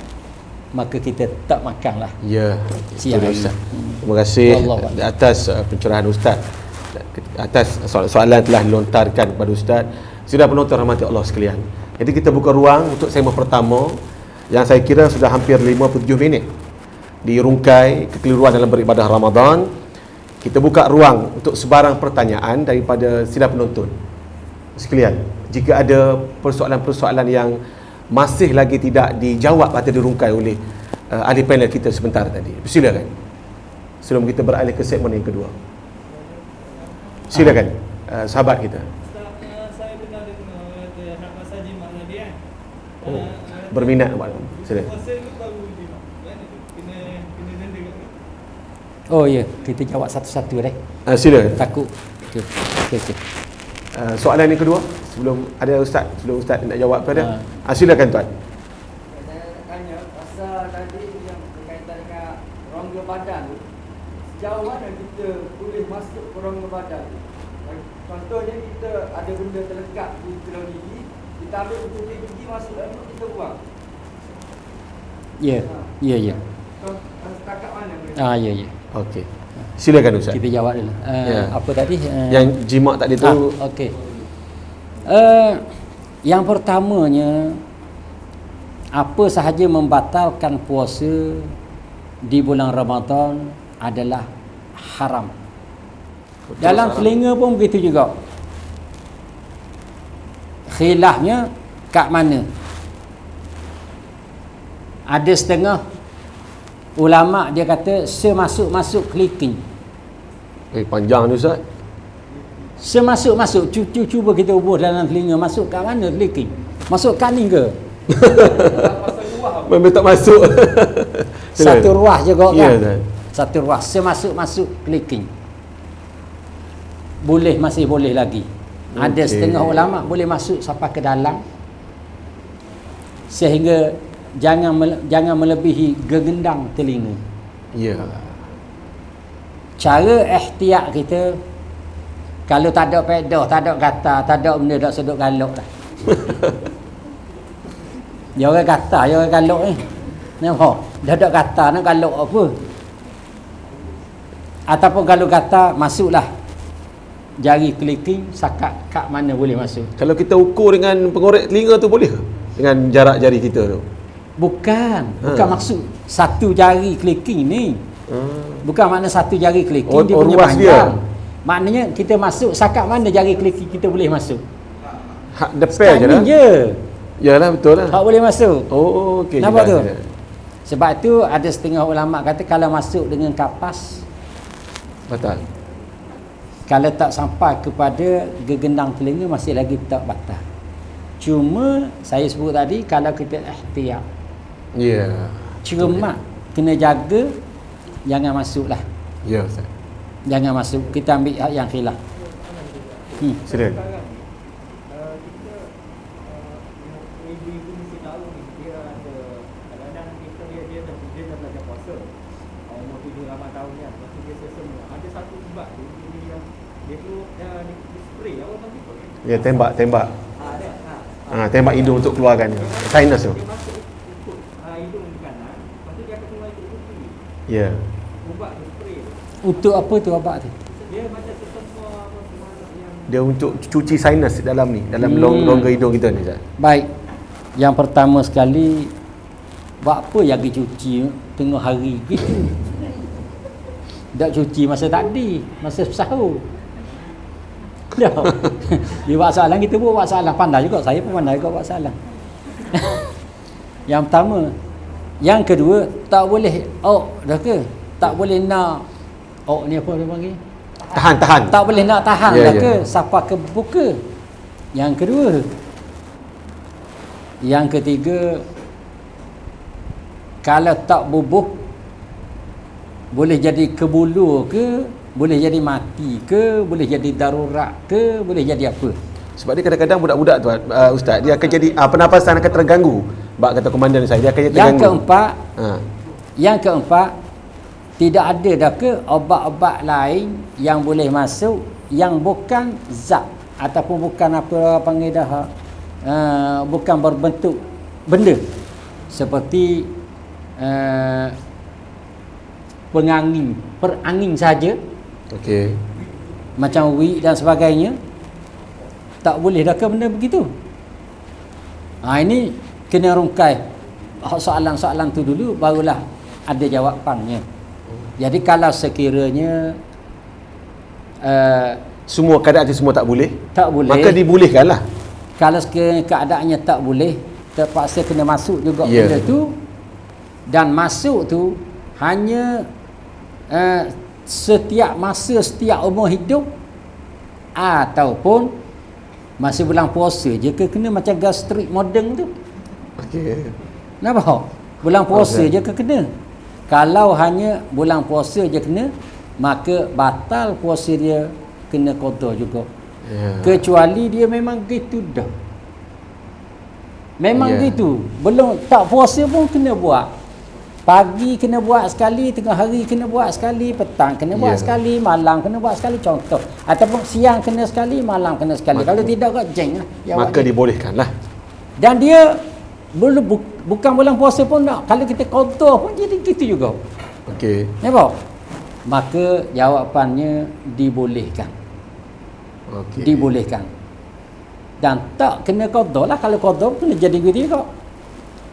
maka kita tak makan lah. Ya. Siap Ustaz. Terima kasih atas pencerahan Ustaz. Atas soalan telah dilontarkan kepada Ustaz. Sudah penonton rahmati Allah sekalian. Jadi kita buka ruang untuk segmen pertama yang saya kira sudah hampir 57 minit dirungkai kekeliruan dalam beribadah Ramadan. Kita buka ruang untuk sebarang pertanyaan daripada sidang penonton sekalian. Jika ada persoalan-persoalan yang masih lagi tidak dijawab atau dirungkai oleh ahli panel kita sebentar tadi, silakan. Sebelum kita beralih ke segmen yang kedua, silakan sahabat kita. Saya pernah dengar hak pasal jimat tadi kan. Berminat silakan. Puasa tu baru jimat kan, kena denda kat. Oh ya, kita jawab satu-satu deh. Silakan. Takut. Okey. Soalan yang kedua sebelum Ustaz nak jawab pada. Silakan tuan. Saya nak tanya pasal tadi yang berkaitan dengan rongga badan tu. Sejauh mana kita boleh masuk ke rongga badan tu? Contohnya kita ada benda terlekat di tulang gigi, kita ambil putih gigi masuk dalam tu, kita buang. Ya. Setakat mana boleh? Ya. Okey. Silakan Ustaz. Kita jawab dulu. Apa tadi? Yang jimat tadi tu. Okey. Yang pertamanya, apa sahaja membatalkan puasa di bulan Ramadan adalah haram. Betul, Dalam haram. telinga pun begitu juga. Khilafnya kat mana? Ada setengah ulama dia kata semasuk-masuk clicking. Panjang ni Ustaz. Semasuk-masuk, cuba kita ubur dalam telinga, masuk kat mana clicking? Masuk kaning ke? Memang tak masuk. Satu ruah je kau Ya, kan? Ustaz. satu ruas semasuk-masuk clicking. Boleh, masih boleh lagi. Ada Okey. setengah ulama boleh masuk sampai ke dalam sehingga jangan melebihi gegendang telinga. Ya. Cara ihtiyat kita, kalau tak ada pedah, tak ada kata, tak ada benda tak sedut galak lah. Dia orang kata, dia orang galak ni. Nampak? Dah ada kata nak galak apa? Ataupun kalau kata, masuklah. Jari clicking, sakat kat mana boleh masuk. Kalau kita ukur dengan pengorek telinga tu boleh ke? Dengan jarak jari kita tu. Bukan Ha. maksud satu jari clicking ni. Bukan makna satu jari clicking dia punya ruas panjang. Maknanya kita masuk sakat mana jari clicking kita boleh masuk. Hak depel je lah. Sekali je Yalah, betul lah. hak boleh masuk. Oh, okey. Nampak tu? jelas. Sebab tu ada setengah ulama kata kalau masuk dengan kapas, Batal. kalau tak sampai kepada gegendang telinga masih lagi tak batal. Cuma saya sebut tadi kalau kita ihtiyat, Ya. cermat, kena jaga jangan masuklah. Ya, Ustaz. Jangan masuk. Kita ambil hak yang khilaf. Silakan. Sekarang ni kita ibu-ibu mesti tahu ni dia ada kadang-kadang dia dah belajar puasa umur 7-8 tahun ni, lepas tu dia semua ada satu ubat tu dia tu dia spray awak panggil apa? Ya, tembak. Ada. Tembak hidung untuk keluarkan. Sinus tu. Dia masuk ikut hidung di kanan, lepas tu dia akan keluar ikut kiri. Ya. Ubat tu spray tu. Untuk apa tu obat tu? Dia macam semua yang Dia untuk cuci sinus dalam ni, dalam rongga hidung kita ni, Ustaz. Baik. Yang pertama sekali, buat apa yang pergi cuci tengah hari gitu? Tak cuci masa tadi, masa sahur. Dah. Dia buat soalan, kita pun buat soalan. Pandai juga, saya pun pandai juga buat soalan. Yang pertama. Yang kedua, tak boleh dah ke? Tak boleh nak ni apa dia panggil? Tahan. Tak boleh nak tahan Ya, dah ya. ke sampai ke buka. Yang kedua. Yang ketiga, kalau tak bubuh boleh jadi kebulu ke, boleh jadi mati ke, boleh jadi darurat ke, boleh jadi apa. Sebab dia kadang-kadang budak-budak tu, Ustaz, dia akan jadi pernafasan akan terganggu. Bak kata komandan saya, dia akan jadi Yang terganggu. Yang keempat, tidak ada dah ke obat-obat lain yang boleh masuk yang bukan zat ataupun bukan apa panggil dah bukan berbentuk benda seperti perangin saja, Okey. macam wik dan sebagainya. Tak boleh dah ke benda begitu. Ini kena rungkai soalan-soalan tu dulu, barulah ada jawapannya. Jadi kalau sekiranya Semua keadaan tu semua tak boleh, tak boleh, maka dibolehkanlah. kalau sekiranya keadaannya tak boleh, terpaksa kena masuk juga Ya. benda tu. Dan masuk tu hanya setiap masa, setiap umur hidup, ataupun masa bulan puasa je ke kena, macam gastrik moden tu. Okey. Nampak? Bulan puasa Okey. je ke kena. Kalau hanya bulan puasa je kena, maka batal puasa dia, kena qada juga. Ya. Kecuali dia memang gitu dah. Memang Ya. gitu. Belum tak puasa pun kena buat. Pagi kena buat sekali, tengah hari kena buat sekali, petang kena buat Ya. sekali, malam kena buat sekali, contoh. Ataupun siang kena sekali, malam kena sekali. Kalau tidak kat jeng lah. Dia buat Maka dia. dibolehkanlah. Dan dia bukan bulan puasa pun nak. Kalau kita qada pun jadi gitu juga. Okey. Nampak? Maka jawapannya dibolehkan. Okey. Dibolehkan. Dan tak kena qada lah. Kalau qada kena jadi gitu juga.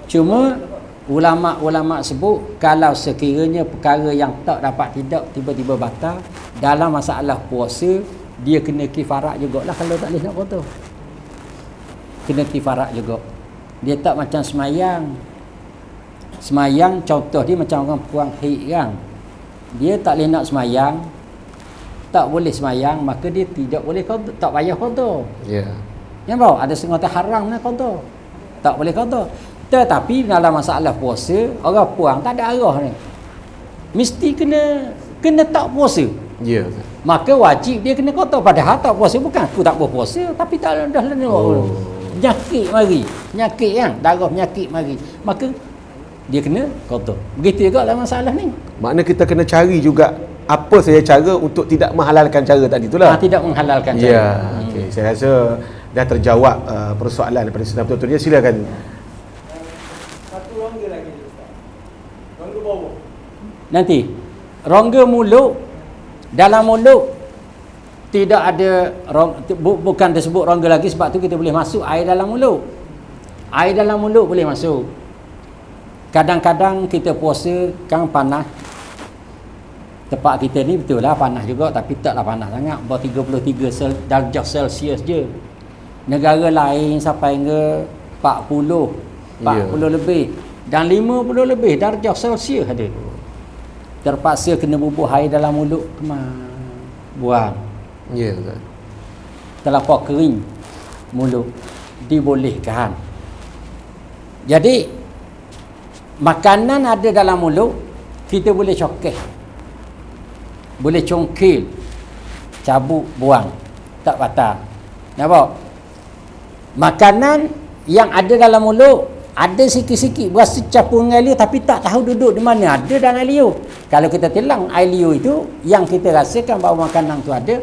Cuma ulama-ulama sebut kalau sekiranya perkara yang tak dapat tidak tiba-tiba batal dalam masalah puasa, dia kena kifarat jugalah kalau tak boleh nak qada. Kena kifarat juga. Dia tak macam semayang. Semayang contoh dia macam orang puang haid kan. Dia tak boleh nak semayang, tak boleh semayang, maka dia tidak boleh qada, tak payah qada. Ya. Nampak? Ada setengah haram nak qada. Tak boleh qada. Tetapi dalam masalah puasa, orang puang tak ada arah ni. mesti kena tak puasa. Ya, Ustaz. Maka wajib dia kena kotor. Padahal tak puasa bukan aku tak berpuasa, tapi tak dah lena. Penyakit mari. Penyakit kan, darah penyakit mari. Maka dia kena kotor. Begitu juga lah masalah ni. Makna kita kena cari juga apa saja cara untuk tidak menghalalkan cara tadi itulah. Tidak menghalalkan cara. Ya, okey. Saya rasa dah terjawab persoalan daripada Ustaz betul-betulnya. Silakan. Satu rongga lagi Ustaz. Rongga bawah. Nanti rongga mulut, dalam mulut tidak ada bukan disebut rongga lagi, sebab tu kita boleh masuk air dalam mulut. Air dalam mulut boleh masuk. Kadang-kadang kita puasa kan panas. Tempat kita ni betul lah panas juga, tapi taklah panas sangat, bawah 33 darjah Celsius je. Negara lain sampai ke 40 lebih dan 50 lebih darjah Celsius ada. Terpaksa kena bubuh air dalam mulut, buang. Ya, Ustaz. Terlampau kering mulut, dibolehkan. Jadi makanan ada dalam mulut, kita boleh cokeh, boleh congkil, cabut, buang, tak batal. Nampak? Makanan yang ada dalam mulut ada sikit-sikit berasa campur dengan air liur, tapi tak tahu duduk di mana, ada dalam air liur. Kalau kita telang air liur itu, yang kita rasakan bahawa makanan tu ada,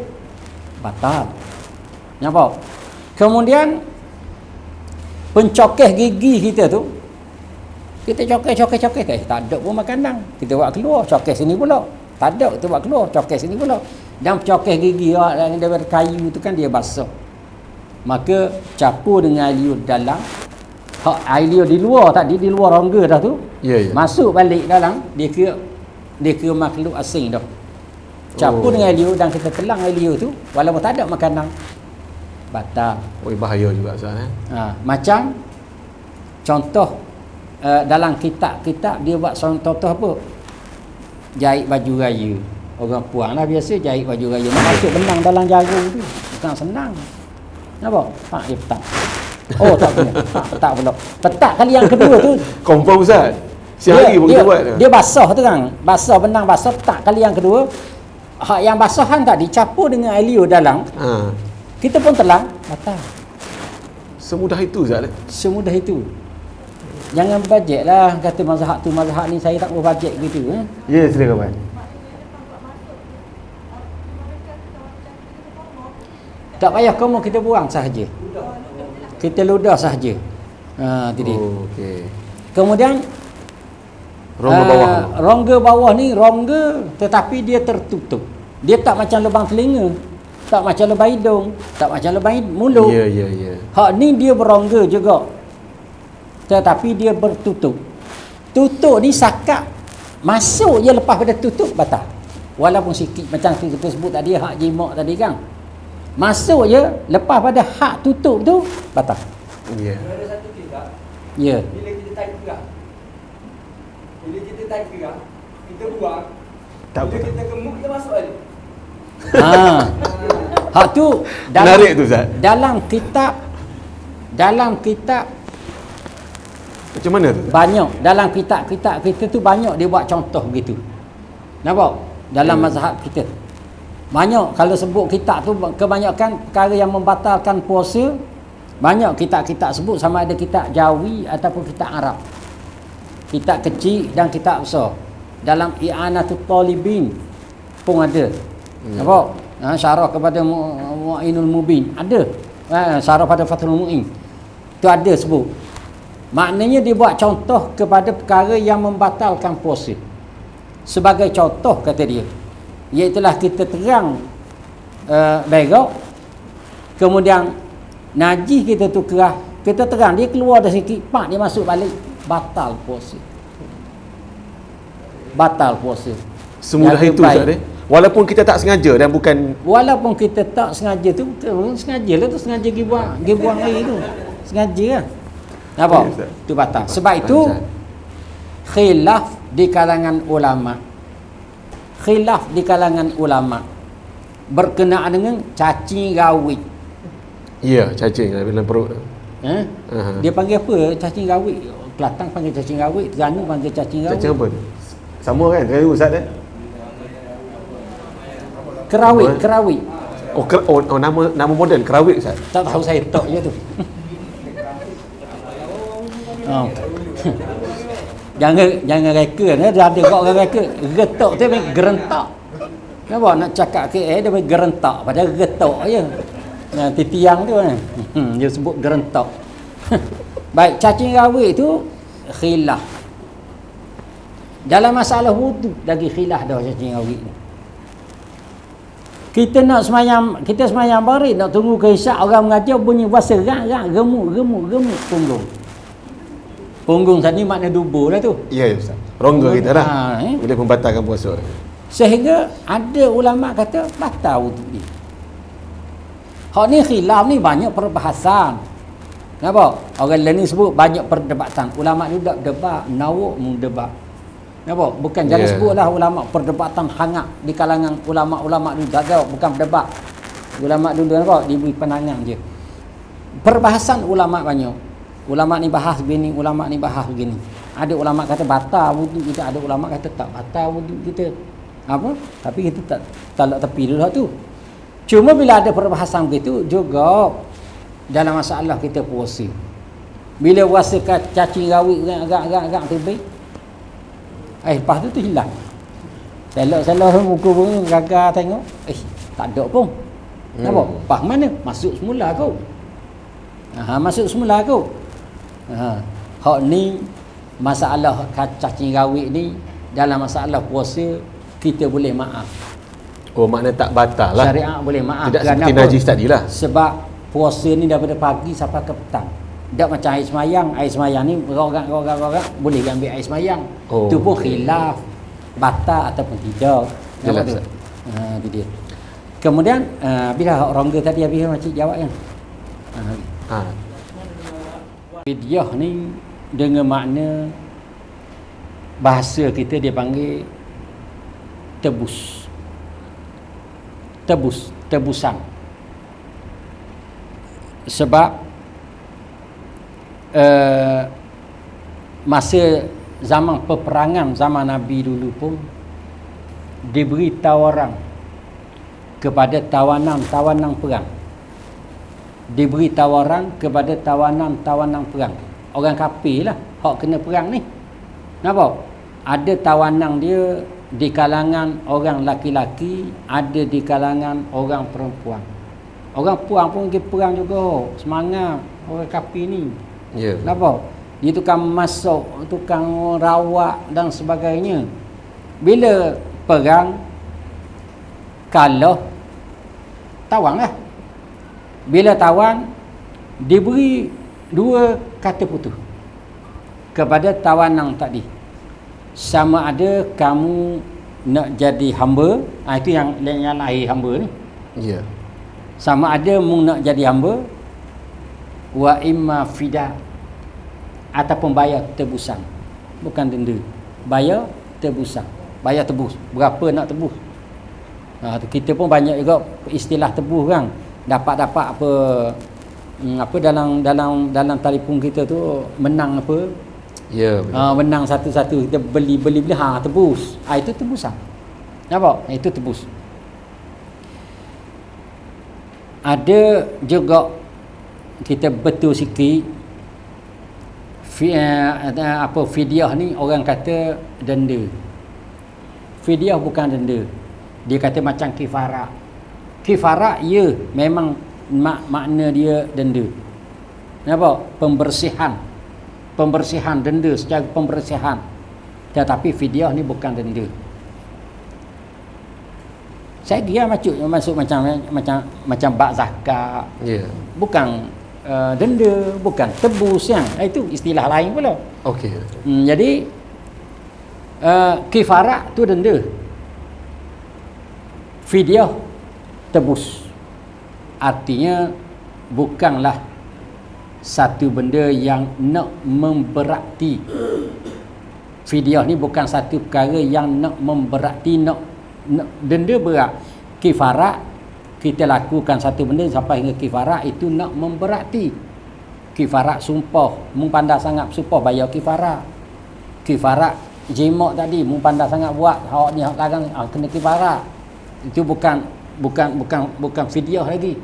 batal. Nampak? Kemudian pencokeh gigi kita tu, kita cokeh tak ada pun makanan, kita buat keluar, cokeh sini pula, tak ada, kita buat keluar, cokeh sini pula. Dan cokeh gigi yang daripada kayu tu kan dia basah, maka campur dengan air liur dalam, air liur di luar tadi, di luar rongga dah tu, masuk balik dalam, dia ke makhluk asing dah. Campur dengan air liur dan kita telang air liur tu, walaupun tak ada makanan, batal. Bahaya juga, Ustaz. Macam contoh dalam kitab-kitab dia buat contoh apa? Jahit baju raya. Orang puang lah biasa jahit baju raya. Nak masuk benang dalam jarum tu bukan senang. Nampak? Pak dia petak. Oh tak punya. Tak pula. Petak kali yang kedua tu Confirm, Ustaz. Sehari pun kita buat. Dia basah tu kan. Basah, benang basah, petak kali yang kedua. Hak yang basahan tak dicampur dengan air liur dalam. Kita pun telang, batal. Semudah itu, Ustaz. Semudah itu. Jangan bajet lah kata mazhab tu mazhab ni, saya tak mau bajet gitu. Ya, silakan, Pak. Tak payah kamu, kita buang sahaja. Kita ludah sahaja. Tadi. Okey. Kemudian Rongga bawah. Rongga bawah ni rongga tetapi dia tertutup. Dia tak macam lubang telinga, tak macam lubang hidung, tak macam lubang mulut. Ya. Hak ni dia berongga juga, tetapi dia bertutup. Tutup ni sakat masuk je, lepas pada tutup batal. Walaupun sikit macam kita sebut tadi hak jimak tadi kan, masuk je, lepas pada hak tutup tu batal. Ya. Ada satu kisah. Ya. Bila kita tarik kerah, kita buang. Tak Bila apa. kita gemuk, kita masuk balik. Hak tu Menarik tu, Ustaz. dalam kitab Macam mana tu? banyak, dalam kitab-kitab kita tu banyak dia buat contoh begitu. Nampak? Dalam mazhab kita banyak, kalau sebut kitab tu kebanyakan perkara yang membatalkan puasa. Banyak kitab-kitab sebut, sama ada kitab Jawi ataupun kitab Arab. Kitab kecil dan kitab besar. Dalam I'anatul Talibin pun ada. Nampak? Syarah kepada Mu'inul Mubin ada. Syarah pada Fathul Mu'in tu ada sebut. Maknanya dia buat contoh kepada perkara yang membatalkan puasa. Sebagai contoh kata dia, iaitulah kita terang berak, kemudian najis kita tu kerah, kita terang, dia keluar dari sikit, pak dia masuk balik, batal puasa. Batal puasa. Semudah Yang itu, Ustaz. Walaupun kita tak sengaja dan bukan, walaupun kita tak sengaja tu, sengaja lah tu, sengaja pergi buang air tu, sengaja lah. Nampak? Ya, Ustaz. Tu batal. Sebab itu khilaf di kalangan ulama. Khilaf di kalangan ulama berkenaan dengan cacing rawit. ya, cacing dalam perut. Dia panggil apa cacing rawit? Kelantan panggil cacing rawit, Terengganu panggil cacing rawit. Cacing apa tu? Sama kan? Keliru Ustaz eh? Kerawik. Nama model kerawik Ustaz. Tak tahu saya tok je tu. Oh. jangan reka ni, dah ada kau orang reka. Getok tu memang gerentak. Nampak nak cakap ke dia memang gerentak, padahal getok je. Nah, tiang tu kan. Dia sebut gerentak. Baik, cacing rawit tu khilaf. Dalam masalah wudu lagi khilaf dah cacing rawit ni. Kita semayang baris nak tunggu ke isyak, orang mengajar bunyi puasa rak gemuk punggung tadi makna dubur lah tu. Ya Ustaz. Rongga kita lah. Boleh membatalkan puasa. Sehingga ada ulama kata batal wudu ni. Hak ni khilaf ni banyak perbahasan. Kenapa? Orang lain ni sebut banyak perdebatan. Ulama ni dak debat, nawuk debat. Kenapa? Bukan jangan sebutlah ulama perdebatan hangat di kalangan ulama-ulama ni dak jawab, bukan berdebat. Ulama dulu nampak diberi penangan je. Perbahasan ulama banyak. Ulama ni bahas begini, ulama ni bahas begini. Ada ulama kata batal wudu kita, ada ulama kata tak batal wudu kita. Apa? Tapi kita tak nak tepi dulu tu. Cuma bila ada perbahasan begitu juga dalam masalah kita puasa. Bila puasa cacing rawit agak tu baik. Lepas tu hilang. Selok buku pun gagal tengok. Tak ada pun. Nampak? Pas mana? Masuk semula kau. Masuk semula kau. Hak ni masalah cacing rawit ni dalam masalah puasa kita boleh maaf. Oh, makna tak batal lah. Syariat boleh maaf. Tidak seperti najis tadi lah. Sebab puasa ni daripada pagi sampai ke petang. Tak macam air semayang ni rorak boleh ambil air semayang. Itu pun khilaf batal ataupun tidak. Jelas. Itu dia. Kemudian bila rongga tadi habis macam jawab kan. Fidyah ni dengan makna bahasa kita dia panggil tebusan. Sebab masa zaman peperangan zaman Nabi dulu pun diberi tawaran kepada tawanan perang. Diberi tawaran kepada tawanan perang. Orang kafir lah hak kena perang ni. Nampak? Ada tawanan dia di kalangan orang laki-laki, ada di kalangan orang perempuan. Orang perempuan pun pergi perang juga. Semangat orang kafir ni. Ya. Nampak? Dia tukang masak, tukang rawat dan sebagainya. Bila perang kalah tawan lah. Bila tawan diberi dua kata putus kepada tawanan tadi. Sama ada kamu nak jadi hamba, itu yang lahir hamba ni. Ya. Sama ada mu nak jadi hamba wa imma fida ataupun bayar tebusan. Bukan denda. Bayar tebusan. Bayar tebus. Berapa nak tebus? Kita pun banyak juga istilah tebus kan. Dapat apa dalam telefon kita tu menang apa? Ya. Menang satu-satu kita beli tebus. Itu tebusan. Nampak? Itu tebus. Ada juga kita betul sikit fidyah ni orang kata denda. Fidyah bukan denda. Dia kata macam kifarah. Kifarah ya memang makna dia denda. Nampak? Pembersihan denda secara pembersihan. Tetapi fidyah ni bukan denda. Saya kira masuk macam bak zakat. Ya. Bukan denda, bukan tebus yang. Itu istilah lain pula. Okey. Jadi kifarah tu denda. Fidyah tebus. Artinya bukanlah satu benda yang nak memberati. Fidyah ni bukan satu perkara yang nak memberati, nak denda berat. Kifarah kita lakukan satu benda sampai hingga kifarah itu nak memberati. Kifarah sumpah, mung pandai sangat sumpah bayar kifarah. Kifarah jimak tadi mu pandai sangat buat, awak ni hak larang kena kifarat. Itu bukan fidyah lagi.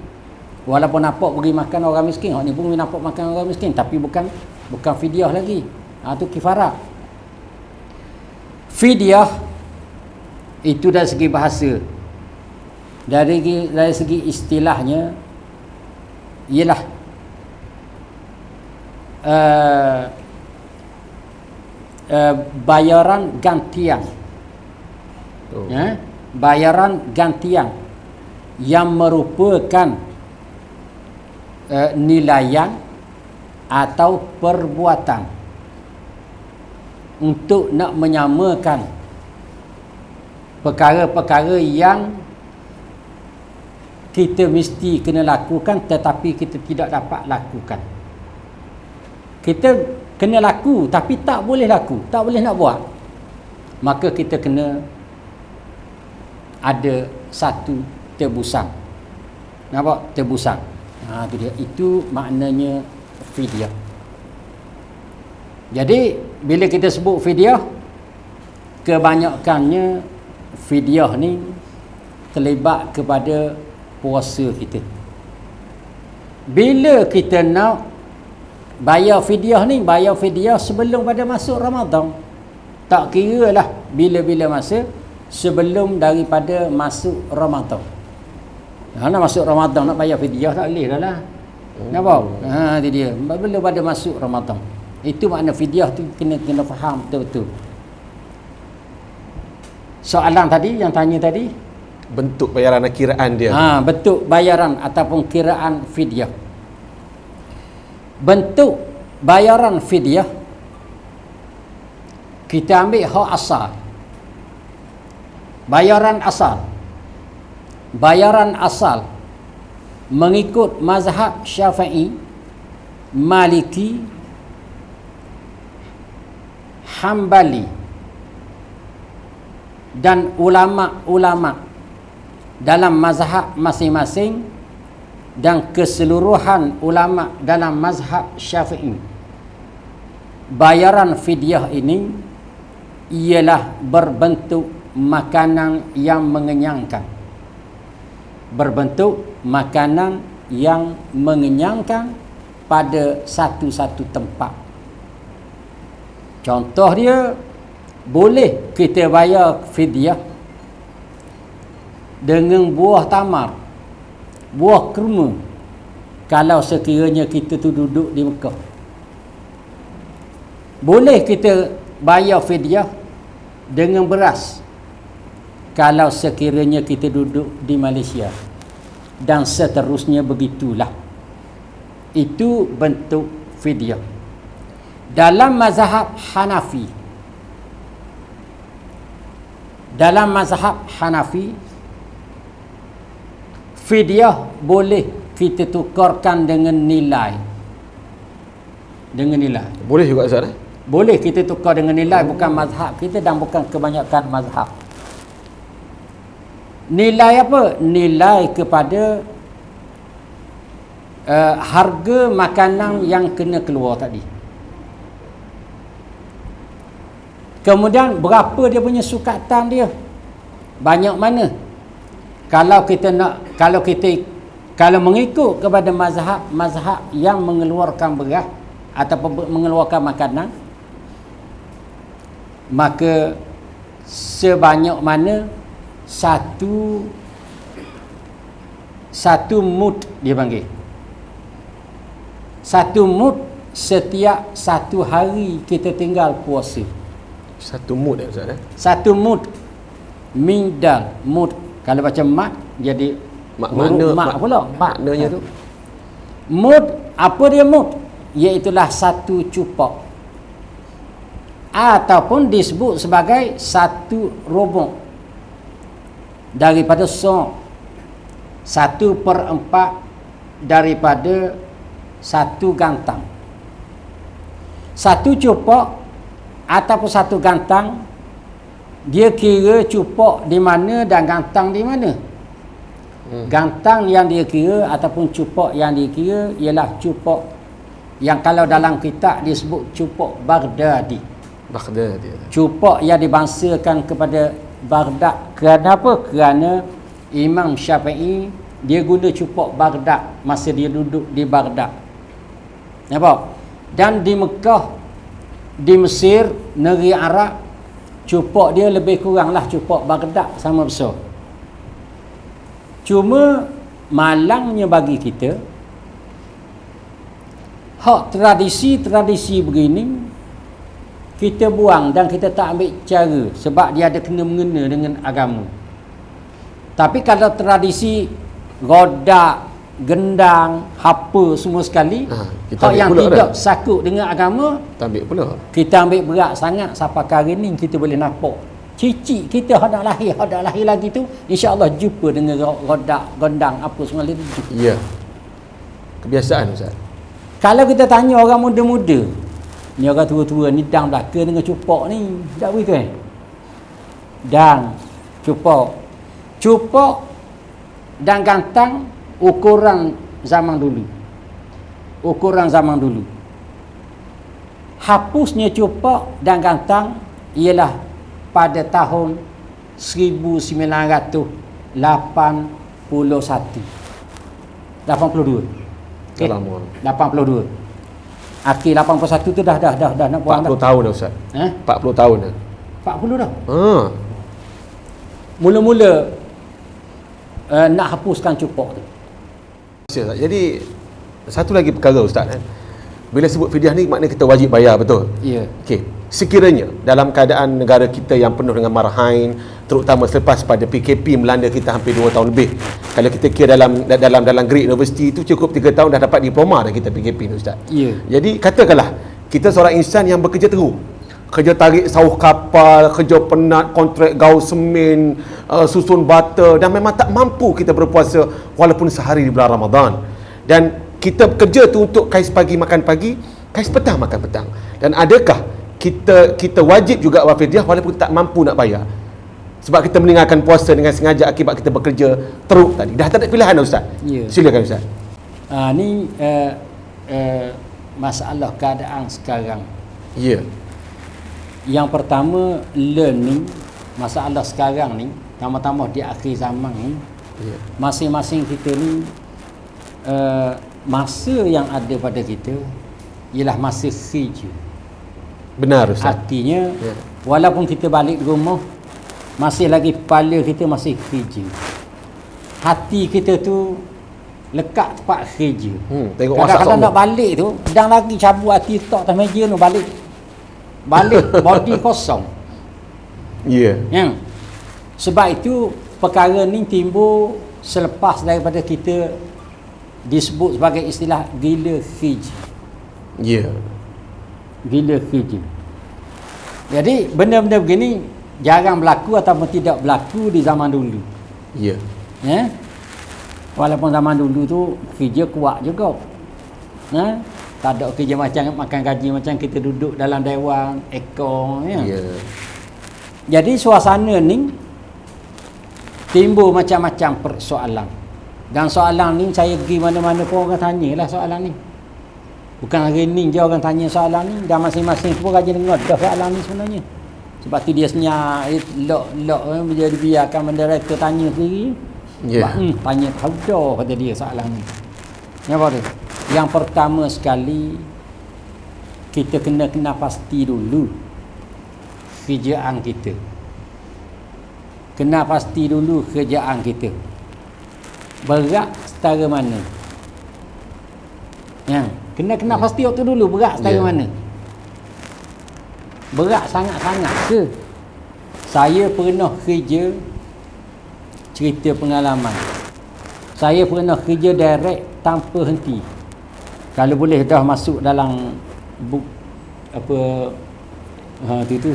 Walaupun nampak bagi makan orang miskin, hak ni pun nampak makan orang miskin, tapi bukan fidyah lagi. Itu kifarat. Fidyah itu dari segi bahasa. Dari segi istilahnya ialah bayaran gantian. Bayaran gantian yang merupakan nilaian atau perbuatan untuk nak menyamakan perkara-perkara yang kita mesti kena lakukan tetapi kita tidak dapat lakukan. Kita kena laku tapi tak boleh laku, tak boleh nak buat. Maka kita kena ada satu tebusan. Nampak? Tebusan. Itu dia. Itu maknanya fidyah. Jadi bila kita sebut fidyah, kebanyakannya fidyah ni terlibat kepada puasa kita. Bila kita nak bayar fidyah ni, bayar fidyah sebelum pada masuk Ramadan. Tak kira lah bila-bila masa sebelum daripada masuk Ramadan. Nak masuk Ramadan nak bayar fidyah tak boleh dah lah. Nampak? Itu dia. Belum pada masuk Ramadan. Itu makna fidyah tu kena faham betul-betul. Soalan tadi yang tanya tadi, bentuk bayaran dan kiraan dia. Bentuk bayaran ataupun kiraan fidyah. Bentuk bayaran fidyah kita ambil hak asal. Bayaran asal mengikut mazhab Syafi'i, Maliki, Hambali dan ulama-ulama dalam mazhab masing-masing dan keseluruhan ulama dalam mazhab Syafi'i. Bayaran fidyah ini ialah berbentuk makanan yang mengenyangkan. Berbentuk makanan yang mengenyangkan pada satu-satu tempat. Contoh dia, boleh kita bayar fidyah dengan buah tamar, buah kurma, kalau sekiranya kita tu duduk di Mekah. Boleh kita bayar fidyah dengan beras kalau sekiranya kita duduk di Malaysia, dan seterusnya begitulah. Itu bentuk fidyah. Dalam mazhab Hanafi, fidyah boleh kita tukarkan dengan nilai. Boleh juga Ustaz? Boleh kita tukar dengan nilai, bukan mazhab kita dan bukan kebanyakan mazhab. Nilai apa? Nilai kepada harga makanan yang kena keluar tadi. Kemudian berapa dia punya sukatan dia? Banyak mana? Kalau mengikut kepada mazhab yang mengeluarkan beras ataupun mengeluarkan makanan, maka sebanyak mana satu mud dia panggil. Satu mud setiap satu hari kita tinggal puasa. Satu mud Ustaz? Satu mud. Mindal mud. Kalau baca mat jadi mak pula. Maknanya tu. Mud, apa dia mud? Iaitulah satu cupak. Ataupun disebut sebagai satu robong daripada so', 1/4 daripada satu gantang. Satu cupak ataupun satu gantang, dia kira cupak di mana dan gantang di mana. Gantang yang dia kira ataupun cupak yang dia kira ialah cupak yang kalau dalam kitab disebut cupak Baghdadi. Baghdad dia. Cupak yang dibangsakan kepada Baghdad. Kerana apa? Kerana Imam Syafi'i dia guna cupak Baghdad masa dia duduk di Baghdad. Nampak? Dan di Mekah, di Mesir, negeri Arab, cupak dia lebih kuranglah cupak Baghdad sama besar. Cuma malangnya bagi kita, hak tradisi-tradisi begini kita buang dan kita tak ambil cara sebab dia ada kena-mengena dengan agama. Tapi kalau tradisi rodak, gendang, hapa semua sekali, kita hak yang pula tidak sakut dengan agama, kita ambil pula. kita ambil berat sangat sampai kali ni kita boleh nampak. Cicit kita hendak lahir lagi tu insya-Allah jumpa dengan rodak, gendang apa semua itu. Ya. Kebiasaan Ustaz. Kalau kita tanya orang muda-muda, ni orang tua-tua ni dang belaka dengan cupak ni, tak begitu kan? Dang, cupak dan gantang ukuran zaman dulu. Hapusnya cupak dan gantang ialah pada tahun 1981. 82. Dah lama. 82. Akhir 81 tu dah nak buang 40 tahun dah Ustaz. 40 tahun dah. 40 dah. Mula-mula Nak hapuskan cupak tu. Jadi satu lagi perkara Ustaz bila sebut fidyah ni maknanya kita wajib bayar, betul? Ya. Okey. Sekiranya dalam keadaan negara kita yang penuh dengan marahan, terutama selepas pada PKP melanda kita hampir 2 tahun lebih. Kalau kita kira dalam Great University itu cukup 3 tahun dah dapat diploma dah kita PKP ni Ustaz. Ya. Jadi katakanlah kita seorang insan yang bekerja teruh, kerja tarik sauh kapal, kerja penat, kontrak gaul semen, susun bata, dan memang tak mampu kita berpuasa walaupun sehari di bulan Ramadan. Dan kita kerja tu untuk kais pagi makan pagi, kais petang makan petang. Dan adakah kita wajib juga wafidyah walaupun tak mampu nak bayar? Sebab kita meninggalkan puasa dengan sengaja akibat kita bekerja teruk tadi. Dah tak ada pilihan dah Ustaz. Ya. Silakan Ustaz. Ni masalah keadaan sekarang. Ya. Yang pertama, learning. Masalah sekarang ni, tambah-tambah di akhir zaman ni, masing-masing kita ni masa yang ada pada kita ialah masa kerja. Benar Ustaz. Artinya walaupun kita balik rumah, masih lagi kepala kita masih kerja. Hati kita tu lekat tempat kerja. Tengok WhatsApp kadang-kadang nak balik tu, sedang lagi cabut hati letak atas meja tu, balik body kosong. Ya. Sebab itu perkara ni timbul selepas daripada kita disebut sebagai istilah gila kerja. Ya. Gila kerja. Jadi benda-benda begini jarang berlaku ataupun tidak berlaku di zaman dulu. Ya. Walaupun zaman dulu tu kerja kuat juga. Tak ada kerja macam makan gaji macam kita duduk dalam dewan ekor. Ya. Jadi suasana ni timbul macam-macam persoalan. Dan soalan ni saya pergi mana-mana pun orang tanyalah soalan ni. Bukan hari ni je orang tanya soalan ni, dan masing-masing pun rajin dengar dah soalan ni sebenarnya. Sebab tu dia senyap lok dia biarkan moderator tanya sendiri. Ya. Tanya tahu dah kata dia soalan ni. Apa tu? Yang pertama sekali kita kena pasti dulu kerjaan kita. Kena pasti dulu kerjaan kita. Berat setara mana? Kena pasti waktu dulu berat setara mana? Berat sangat-sangat ke? Saya pernah kerja, cerita pengalaman. Saya pernah kerja direct tanpa henti. Kalau boleh dah masuk dalam tu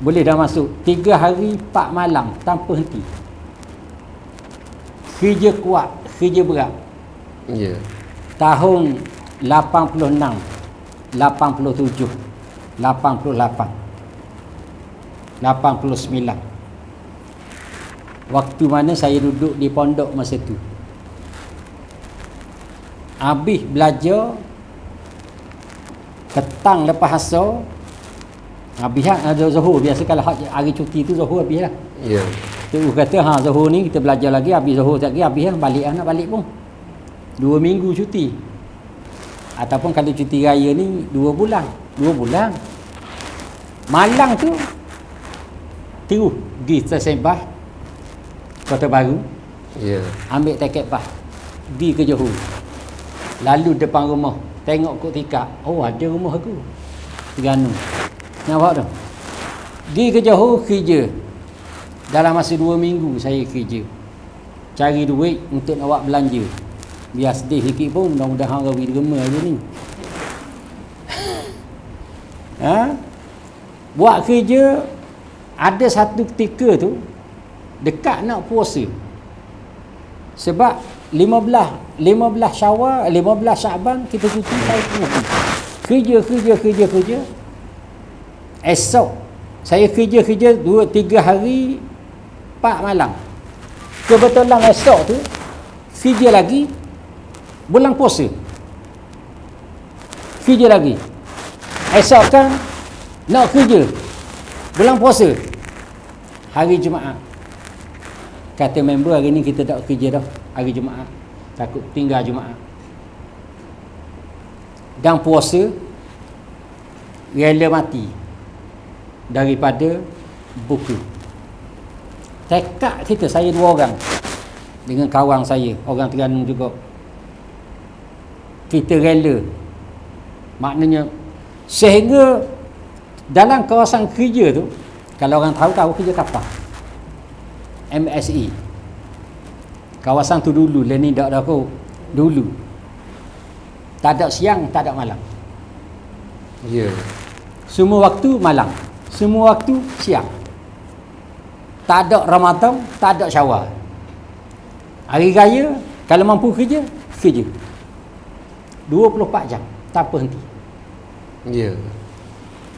boleh dah masuk 3 hari 4 malam tanpa henti. Kerja kuat, kerja berat. Ya. Tahun 86, 87, 88, 89. Waktu mana saya duduk di pondok masa tu. Habis belajar, petang lepas asar, Habis ada Zuhur. Biasa kalau hari cuti tu Zuhur habis lah. Ya. Cikgu kata Zuhur ni kita belajar lagi, habis Zuhur lagi, habis lah balik nak balik pun 2 minggu cuti. Ataupun kalau cuti raya ni 2 bulan. Malang tu terus pergi stesen bas Kota Baru, Ya. ambil tiket bas, pergi ke Johor. Lalu depan rumah, tengok kod tikar, oh ada rumah aku Terengganu. Nampak tu? Pergi ke Johor kerja. Dalam masa 2 minggu saya kerja, cari duit untuk nak buat belanja. Biar sedih sikit pun, mudah-mudahan rawi derma je ni. Buat kerja. Ada satu ketika tu dekat nak puasa. Sebab 15 Syawal, 15 Syaban kita cuti, saya kerja. Esok saya kerja 2-3 hari 4 malam. Kebetulan esok tu kerja lagi bulan puasa. Kerja lagi. Esok kan nak kerja bulan puasa. Hari Jumaat. Kata member, hari ni kita tak kerja dah. Hari Jumaat. Takut tinggal Jumaat. Dan puasa rela mati daripada buku. Tekad kita, saya 2 orang dengan kawan saya, orang Terengganu juga. Kita rela. Maknanya sehingga dalam kawasan kerja tu, kalau orang tahu kerja kapal MSE, kawasan tu dulu, ni tak ada aku dulu, tak ada siang, tak ada malam. Ya. Semua waktu malam, semua waktu siang. Tak ada Ramadan, tak ada Syawal. Hari raya kalau mampu kerja 24 jam, tak berhenti. Ya.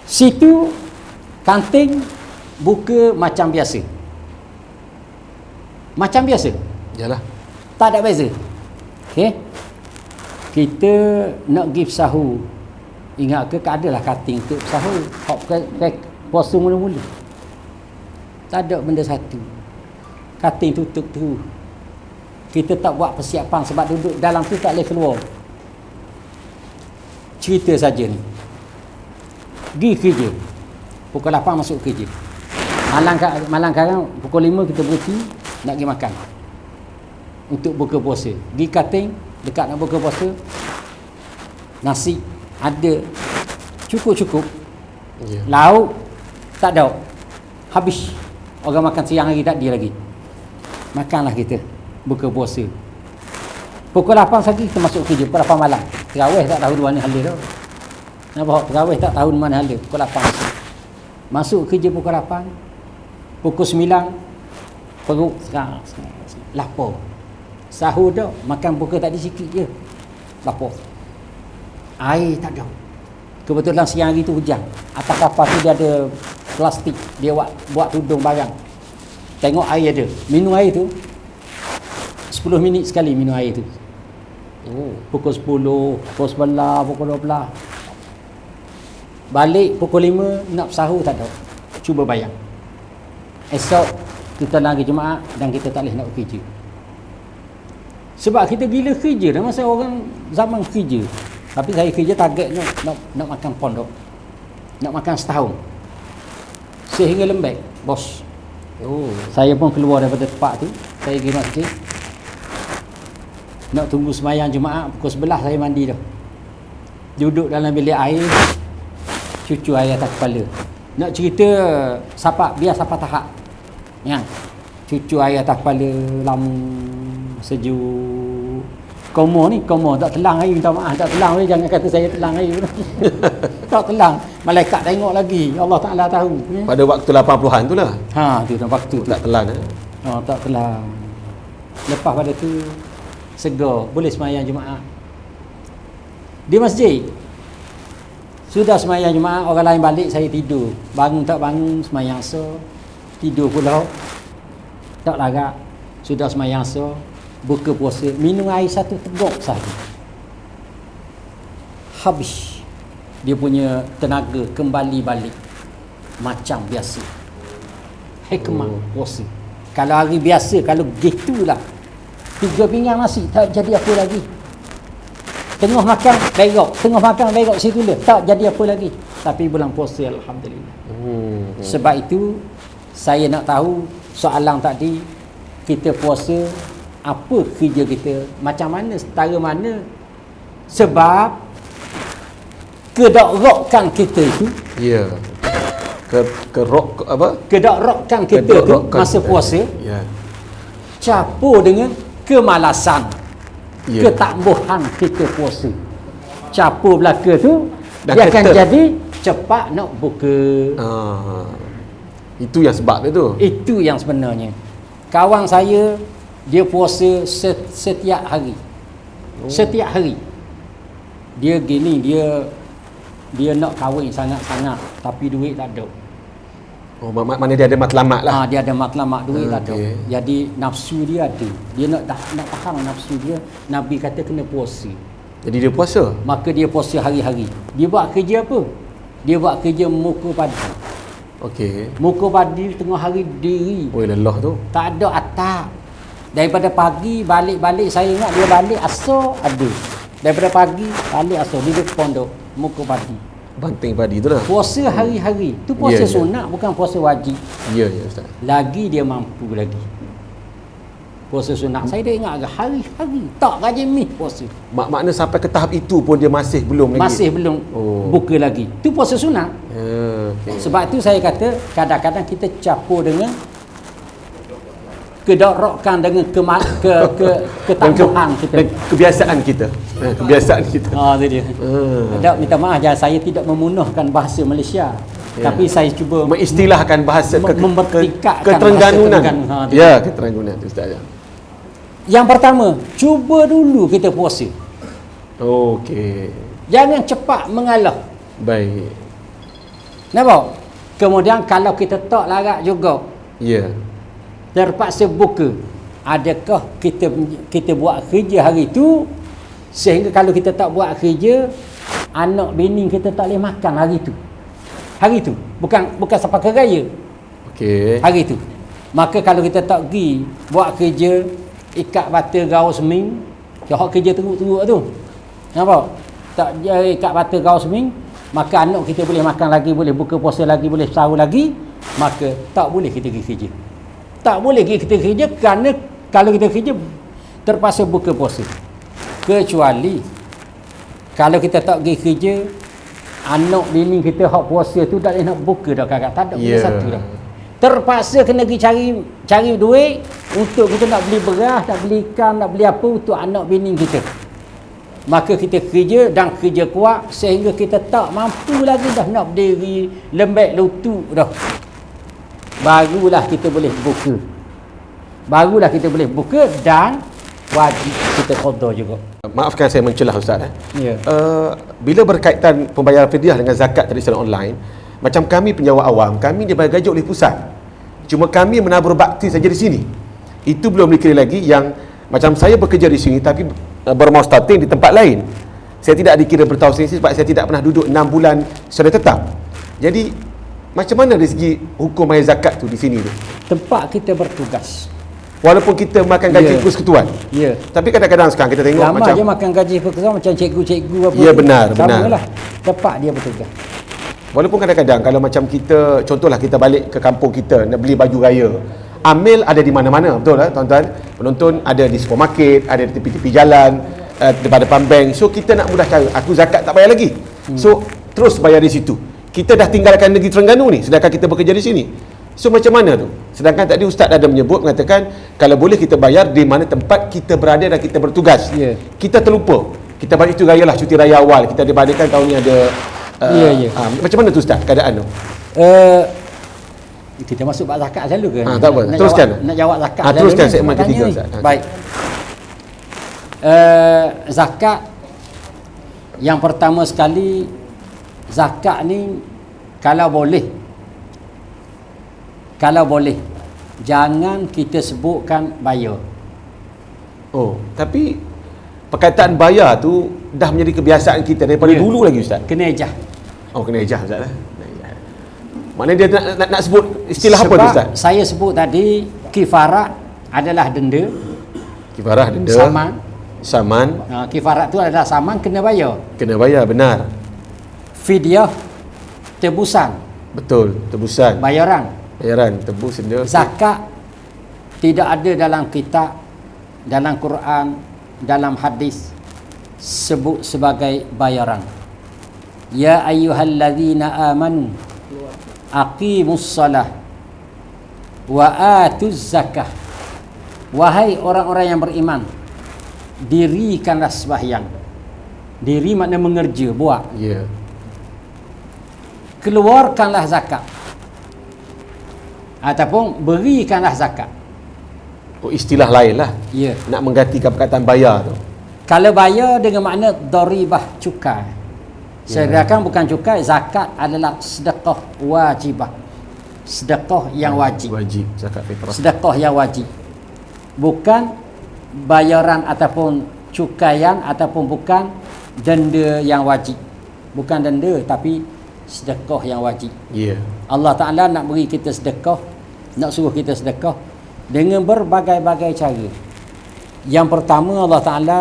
Situ kantin buka macam biasa. Macam biasa. Yalah. Tak ada beza. Okey. Kita nak give sahur. Ingat ke adalah kating untuk sahur. Hok puasa mula-mula. Tak ada benda satu. Kating tutup tu. Kita tak buat persiapan sebab duduk dalam tu tak boleh keluar. Cerita saja ni. Pergi kerja. Pukul 8 masuk kerja. Malang sekarang pukul 5 kita berhenti nak pergi makan. Untuk buka puasa. Pergi kating dekat nak buka puasa. Nasi ada cukup-cukup. Ya. Lauk tak ada. Habis. Orang makan siang hari tak dia lagi. Makanlah kita buka puasa. Pukul 8 pagi kita masuk kerja. Pukul 8 malam. Terawih tak tahu mana halir dah. Nampak terawih tak tahu mana halir. Pukul 8 masuk kerja pukul 8. Pukul 9 perut lapar. Sahur dah, makan buka tadi sikit je. Lapar. Air tak ada. Kebetulan siang hari tu hujan. Atas kapal tu dia ada plastik, dia buat tudung barang. Tengok air ada. Minum air tu 10 minit sekali minum air tu. Oh. Pukul 10, pukul 11, pukul 12. Balik pukul 5 nak sahur tak ada. Cuba bayang. Esok kita lagi Jumaat dan kita tak boleh nak kerja. Sebab kita gila kerja dah, masa orang zaman kerja. Tapi saya kerja target nak makan pondok. Nak makan setahun. Sehingga lembek, bos. Oh. Saya pun keluar daripada tempat tu. Saya pergi masjid. Nak tunggu sembahyang Jumaat pukul 11 saya mandi dah. Duduk dalam bilik air, cucu air atas kepala. Nak cerita biar siapa tahap. Yang cucu air atas kepala, lama, sejuk. Komo tak telang air, minta maaf tak telang. Jangan kata saya telang air. Tak telang. Malaikat tengok lagi. Allah Ta'ala tahu. Pada waktu 80-an tu lah. Tu dah waktu tu. Tak telan Tak telang. Lepas pada tu segar, boleh sembahyang Jumaat di masjid. Sudah sembahyang Jumaat, orang lain balik, saya tidur. Bangun tak bangun, sembahyang so, tidur pula, tak lagak. Sudah sembahyang so, buka puasa, minum air 1 teguk sahaja. Habis dia punya tenaga kembali balik. macam biasa. Hikmah puasa. Kalau hari biasa, kalau gitulah 3 pinggan nasi tak jadi apa lagi. Tengah makan berak situ dia tak jadi apa lagi. Tapi bulan puasa alhamdulillah. Sebab itu saya nak tahu soalan tadi, kita puasa apa kerja kita, macam mana, setara mana. Sebab kedok-rokkan kita itu, Ya. kedok-rokkan kita tu masa puasa Ya. campur dengan kemalasan, Ya. ketakbuhan kita puasa. Campur belaka tu Dan dia akan kata- jadi cepat nak buka. Itu yang sebab dia tu. Itu yang sebenarnya. Kawan saya dia puasa setiap hari. Setiap hari. Dia gini, dia nak kahwin sangat-sangat tapi duit tak ada. Mana dia ada matlamat lah. Dia ada matlamat, duit tak ada. Okey. Jadi nafsu dia ada. Dia nak tahan nafsu dia. Nabi kata kena puasa. Jadi dia puasa. Maka dia puasa hari-hari. Dia buat kerja apa? Dia buat kerja muka padi. Okey. Muka padi tengah hari diri. Oi, lelah tu. Tak ada atap. Daripada pagi balik-balik, saya ingat dia balik asar ada. Daripada pagi balik asar dia duduk pondok muka padi. Banting padi tu lah. Puasa hari-hari. Tu puasa Ya, ya. sunat, bukan puasa wajib. Ya, ya Ustaz. Lagi dia mampu lagi. Puasa sunat. Saya dah ingat agak hari-hari. Tak gaji mih puasa. Makna sampai ke tahap itu pun dia masih belum lagi. Masih belum buka lagi. Tu puasa sunat. Okay. Sebab tu saya kata kadang-kadang kita campur dengan kedok-rokkan dengan ketakbuhan kita. Dan kebiasaan kita. Kebiasaan kita. Tu dia. Tak, minta maaf jangan, saya tidak memunahkan bahasa Malaysia. Ya. Tapi saya cuba Mengistilahkan bahasa mempertingkatkan keterengganunan. bahasa Terengganu. Ya, keterengganunan tu Ustaz. Yang pertama, cuba dulu kita puasa. Okey. Jangan cepat mengalah. Baik. Nampak? Kemudian kalau kita tak larat juga, Ya. terpaksa buka, adakah kita buat kerja hari tu sehingga kalau kita tak buat kerja, anak bini kita tak boleh makan hari tu. Hari tu, bukan sampai ke raya. Okey. Hari tu. Maka kalau kita tak pergi buat kerja, ikat bata gaul seming, hak kerja teruk-teruk tu. Nampak? Tak ikat bata gaul seming, maka anak kita boleh makan lagi, boleh buka puasa lagi, boleh sahur lagi, maka tak boleh kita pergi kerja. Tak boleh kita kerja kerana kalau kita kerja terpaksa buka puasa. Kecuali kalau kita tak pergi kerja, anak bini kita hak puasa tu tak boleh nak buka dah kakak. Tak ada benda satu dah. Terpaksa kena pergi cari duit untuk kita nak beli beras, nak beli ikan, nak beli apa untuk anak bini kita. Maka kita kerja dan kerja kuat sehingga kita tak mampu lagi dah nak berdiri lembek lutut dah. Barulah kita boleh buka. Barulah kita boleh buka dan wajib kita qada juga. Maafkan saya mencelah Ustaz. Ya. Bila berkaitan pembayaran fidyah dengan zakat tradisional online, macam kami penjawat awam, kami dibayar gaji oleh pusat. Cuma kami menabur bakti saja di sini. Itu belum dikira lagi yang macam saya bekerja di sini tapi bermau starting di tempat lain. Saya tidak dikira bertausiah sebab saya tidak pernah duduk 6 bulan secara tetap. Jadi macam mana dari segi hukum bayar zakat tu di sini tu? Tempat kita bertugas. Walaupun kita makan gaji persekutuan. Ya. Tapi kadang-kadang sekarang kita tengok Ramai macam je makan gaji persekutuan macam cikgu-cikgu apa. Ya, tu. benar, Sama benar. lah. Tempat dia bertugas. walaupun kadang-kadang kalau macam kita, contohlah kita balik ke kampung kita nak beli baju raya, amil ada di mana-mana, betul lah tuan-tuan? Penonton ada di supermarket, ada di tepi-tepi jalan, depan-depan bank. So kita nak mudah cara, aku zakat tak bayar lagi. So terus bayar di situ. Kita dah tinggalkan negeri Terengganu ni sedangkan kita bekerja di sini. So macam mana tu? Sedangkan tadi Ustaz ada menyebut, mengatakan kalau boleh kita bayar di mana tempat kita berada dan kita bertugas. Ya. Kita terlupa. Kita balik itu raya lah, cuti raya awal. Kita dibandingkan tahun ni ada Ya, ya. macam mana tu Ustaz keadaan tu? Kita masuk bab zakat selalu ke? Tak apa. Teruskan. Nak jawab zakat selalu Teruskan ni, segmen tanya ketiga ni. Ustaz. Baik. Zakat yang pertama sekali, zakat ni kalau boleh jangan kita sebutkan bayar. Oh, tapi perkataan bayar tu dah menjadi kebiasaan kita daripada Ya. dulu lagi Ustaz. Kena ejah. Oh, kena ejah Ustaz lah. Maknanya dia nak sebut istilah apa tu Sebab Ustaz? saya sebut tadi kifarat adalah denda, Kifarah denda, saman kifarat tu adalah saman kena bayar. kena bayar, benar. Fidyah tebusan, Betul, tebusan. bayaran. Bayaran, tebus denda. Zakat tidak ada dalam kitab, dalam Quran, dalam hadis sebut sebagai bayaran. Ya ayyuhallazina amanu aqimus salah wa atuz zakah. Wahai orang-orang yang beriman, dirikanlah sembahyang. Diri makna mengerja, buat. Ya. Keluarkanlah zakat. Ataupun berikanlah zakat. Oh, istilah lain lah. Ya. Nak menggantikan perkataan bayar tu. Kalau bayar dengan makna daribah, cukai. Sedangkan bukan cukai, zakat adalah sedekah wajibah. Sedekah yang wajib. Wajib, zakat fitrah. Sedekah yang wajib. Bukan bayaran ataupun cukaian ataupun bukan denda yang wajib. Bukan denda tapi sedekah yang wajib. Ya. Allah Ta'ala nak beri kita sedekah, nak suruh kita sedekah dengan berbagai-bagai cara. Yang pertama, Allah Ta'ala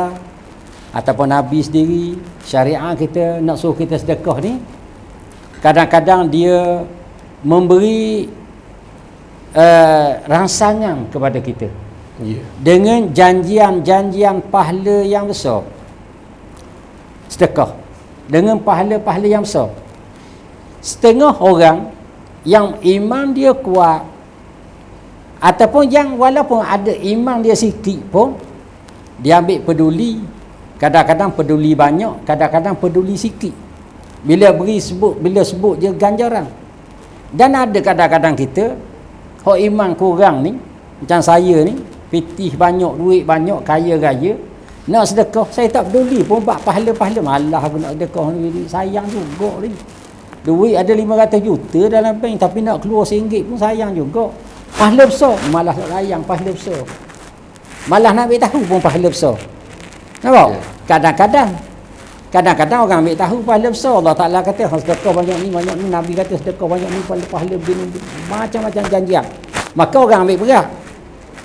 ataupun Nabi sendiri, syariat kita nak suruh kita sedekah ni, kadang-kadang dia memberi rangsangan kepada kita Ya. dengan janjian-janjian pahala yang besar. Sedekah dengan pahala-pahala yang besar. Setengah orang yang iman dia kuat ataupun yang walaupun ada iman dia sikit pun, dia ambil peduli. Kadang-kadang peduli banyak, kadang-kadang peduli sikit. Bila sebut je ganjaran. Dan ada kadang-kadang kita hak iman kurang ni, macam saya ni, pitih banyak, duit banyak, kaya raya, nak sedekah saya tak peduli pun, bab pahala-pahala malah aku nak sedekah ni, sayang juga ni. Duit ada 500 juta dalam bank tapi nak keluar RM1 pun sayang juga. Pahala besar malah tak sayang, pahala besar. Malah nak ambil tahu pun pahala besar. Nampak? Kadang-kadang orang ambil tahu pahala besar. Allah Ta'ala kata sedekah banyak ni, Nabi kata sedekah banyak ni, pahala begini, macam-macam janjian. Maka orang ambil berat.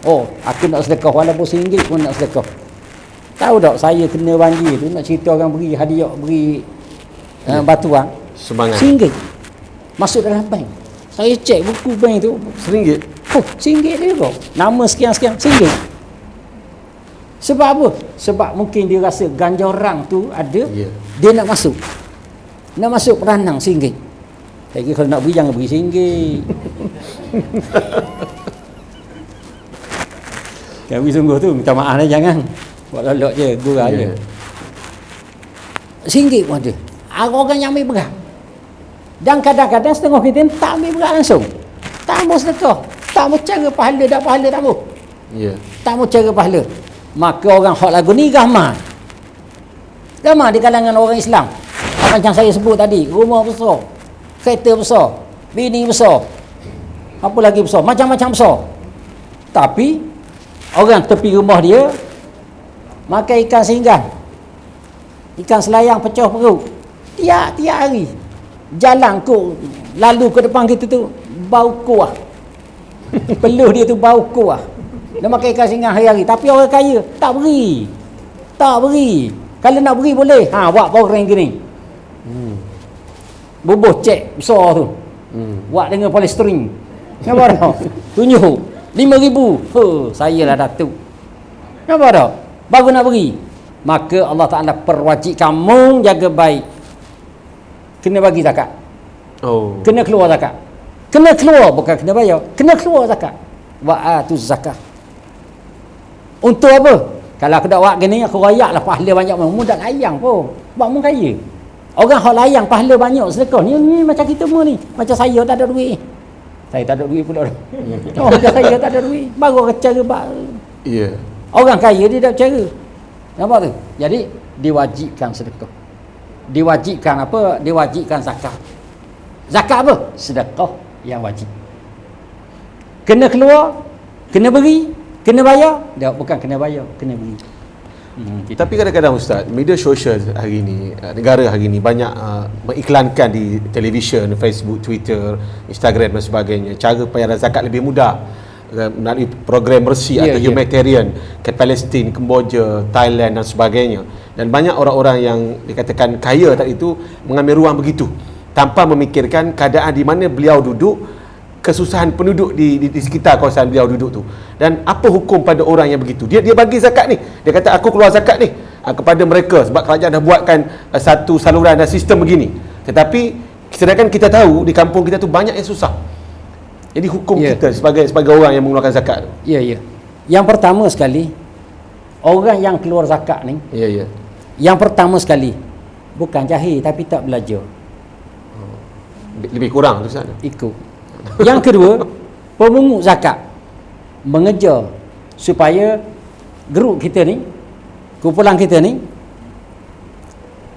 Oh, aku nak sedekah walaupun RM1 pun nak sedekah. Tahu tak saya kena banjir tu, nak cerita orang beri hadiah, beri batuan Semangat. RM1 masuk dalam bank. Saya cek buku bank tu RM1. oh, RM1 dia kok. Nama sekian-sekian RM1. Sebab apa? Sebab mungkin dia rasa ganjaran tu ada, Ya. dia nak masuk. Nak masuk peranang RM1. Saya kira kalau nak beri jangan beri RM1. Kami sungguh tu minta maaf lah, jangan buat lolok je, gurau je. Ya. RM1 pun ada. Orang yang ambil berat. Dan kadang-kadang setengah kita tak ambil berat langsung. Tak mau sedekah. Tak mau cara pahala, dak pahala tak mau. Ya. Tak mau cara pahala. Maka orang hak lagu ni ramai. Ramai di kalangan orang Islam. Macam saya sebut tadi, rumah besar, kereta besar, bini besar, apa lagi besar, macam-macam besar. Tapi orang tepi rumah dia makan ikan singgan, ikan selayang pecah perut tiap-tiap hari. Jalan kok lalu ke depan kita tu bau kuah. Peluh dia tu bau kuah. Dia makan ikan singgan hari-hari. Tapi orang kaya tak beri. Tak beri. Kalau nak beri boleh. Buat boreng gini. Bubuh cek besar tu. Buat dengan polystyrene. Nampak tak? Tunjuk 5,000. Saya lah datuk. Nampak tak? Baru nak beri. Maka Allah Ta'ala perwajib kamu jaga baik. Kena bagi zakat. Oh. Kena keluar zakat. Kena keluar, bukan kena bayar. Kena keluar zakat. Wa atuz zakah. Untuk apa? Kalau aku dak buat gini, aku rayaklah pahala banyak. Mu dak layang pun. Sebab mu kaya. Orang hak layang pahala banyak sedekah. Ni macam kita semua ni. Macam saya tak ada duit. Saya tak ada duit pula. Macam saya tak ada duit. Baru orang cara Ya. orang kaya dia dah cara. Nampak tu? Jadi diwajibkan sedekah. Diwajibkan apa? Diwajibkan zakat. Zakat apa? Sedekah yang wajib. Kena keluar, kena beri, kena bayar. Dia bukan kena bayar, kena beri. Tapi kadang-kadang Ustaz, media sosial hari ini, negara hari ini banyak mengiklankan di televisyen, Facebook, Twitter, Instagram dan sebagainya, cara pembayaran zakat lebih mudah melalui program Mercy atau humanitarian ke Palestin, Kemboja, Thailand dan sebagainya. Dan banyak orang-orang yang dikatakan kaya tadi itu mengambil ruang begitu tanpa memikirkan keadaan di mana beliau duduk, kesusahan penduduk di sekitar kawasan beliau duduk tu. Dan apa hukum pada orang yang begitu? Dia bagi zakat ni. Dia kata aku keluar zakat ni kepada mereka sebab kerajaan dah buatkan satu saluran dan sistem begini. Tetapi sedangkan kita tahu di kampung kita tu banyak yang susah. Jadi hukum kita sebagai orang yang mengeluarkan zakat tu. Ya. Yang pertama sekali, orang yang keluar zakat ni, yang pertama sekali bukan jahil tapi tak belajar. Lebih kurang tu Ustaz. Ikut. Yang kedua, pemungut zakat mengejar supaya geruk kita ni, kumpulan kita ni,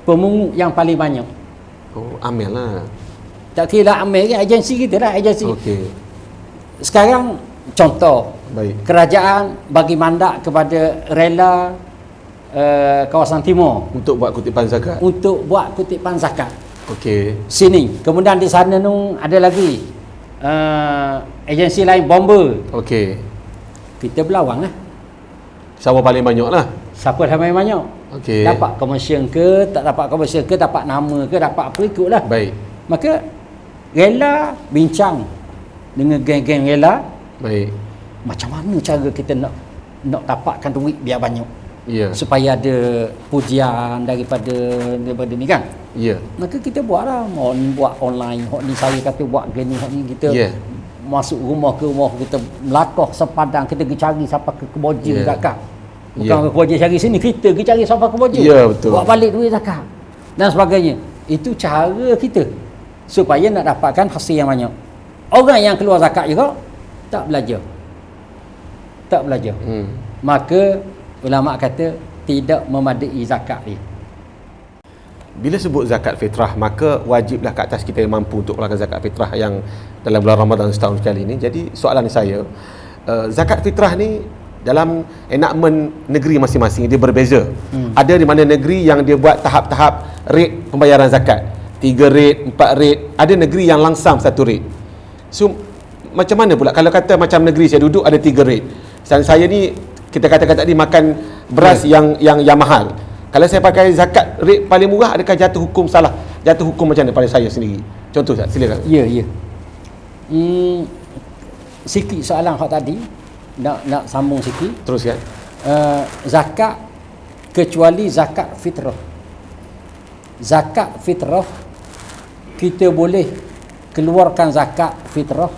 pemungut yang paling banyak. Oh, amil lah. Tak kira lah amil ke, agensi kita lah, agensi. Okey. Sekarang contoh, Baik. kerajaan bagi mandat kepada rela kawasan timur Untuk buat kutipan zakat. untuk buat kutipan zakat Okey. sini. Kemudian di sana tu ada lagi agensi lain, bomber. Okey. Kita berlawang lah, Siapa paling banyak lah. siapa dah main banyak. Okey. Dapat komersial ke, tak dapat komersial ke, dapat nama ke, dapat apa, ikutlah. Baik. Maka rela bincang dengan geng-geng rela, Baik. macam mana cara kita nak dapatkan duit biar banyak, Ya. supaya ada pujian daripada ni kan. Ya. Maka kita buatlah, mau ni buat online, hok ni saya kata buat gini, hok ni kita masuk rumah ke rumah, kita melatoh sepadang, kita pergi cari sampai ke Kemboja zakat. Bukan ke Kemboja cari sini, kita pergi cari sampai ke Kemboja. Ya, betul. Buat balik duit zakat dan sebagainya. Itu cara kita supaya nak dapatkan hasil yang banyak. Orang yang keluar zakat juga tak belajar. Maka ulama kata tidak memadai zakat dia. Bila sebut zakat fitrah, maka wajiblah ke atas kita yang mampu untuk melakukan zakat fitrah yang dalam bulan Ramadan setahun sekali ni. Jadi soalan saya, zakat fitrah ni dalam enakmen negeri masing-masing dia berbeza. Ada di mana negeri yang dia buat tahap-tahap rate pembayaran zakat. 3 rate, 4 rate. Ada negeri yang langsam 1 rate. So macam mana pula kalau kata macam negeri saya duduk ada 3 rate. Saya ni kita katakan tadi makan beras yang mahal. Kalau saya pakai zakat rate paling murah, adakah jatuh hukum salah? Jatuh hukum macam mana pada saya sendiri? Contoh Ustaz, silakan. Ya. Sikit soalan hak tadi, nak sambung sikit. Teruskan. Zakat kecuali zakat fitrah. Zakat fitrah kita boleh keluarkan zakat fitrah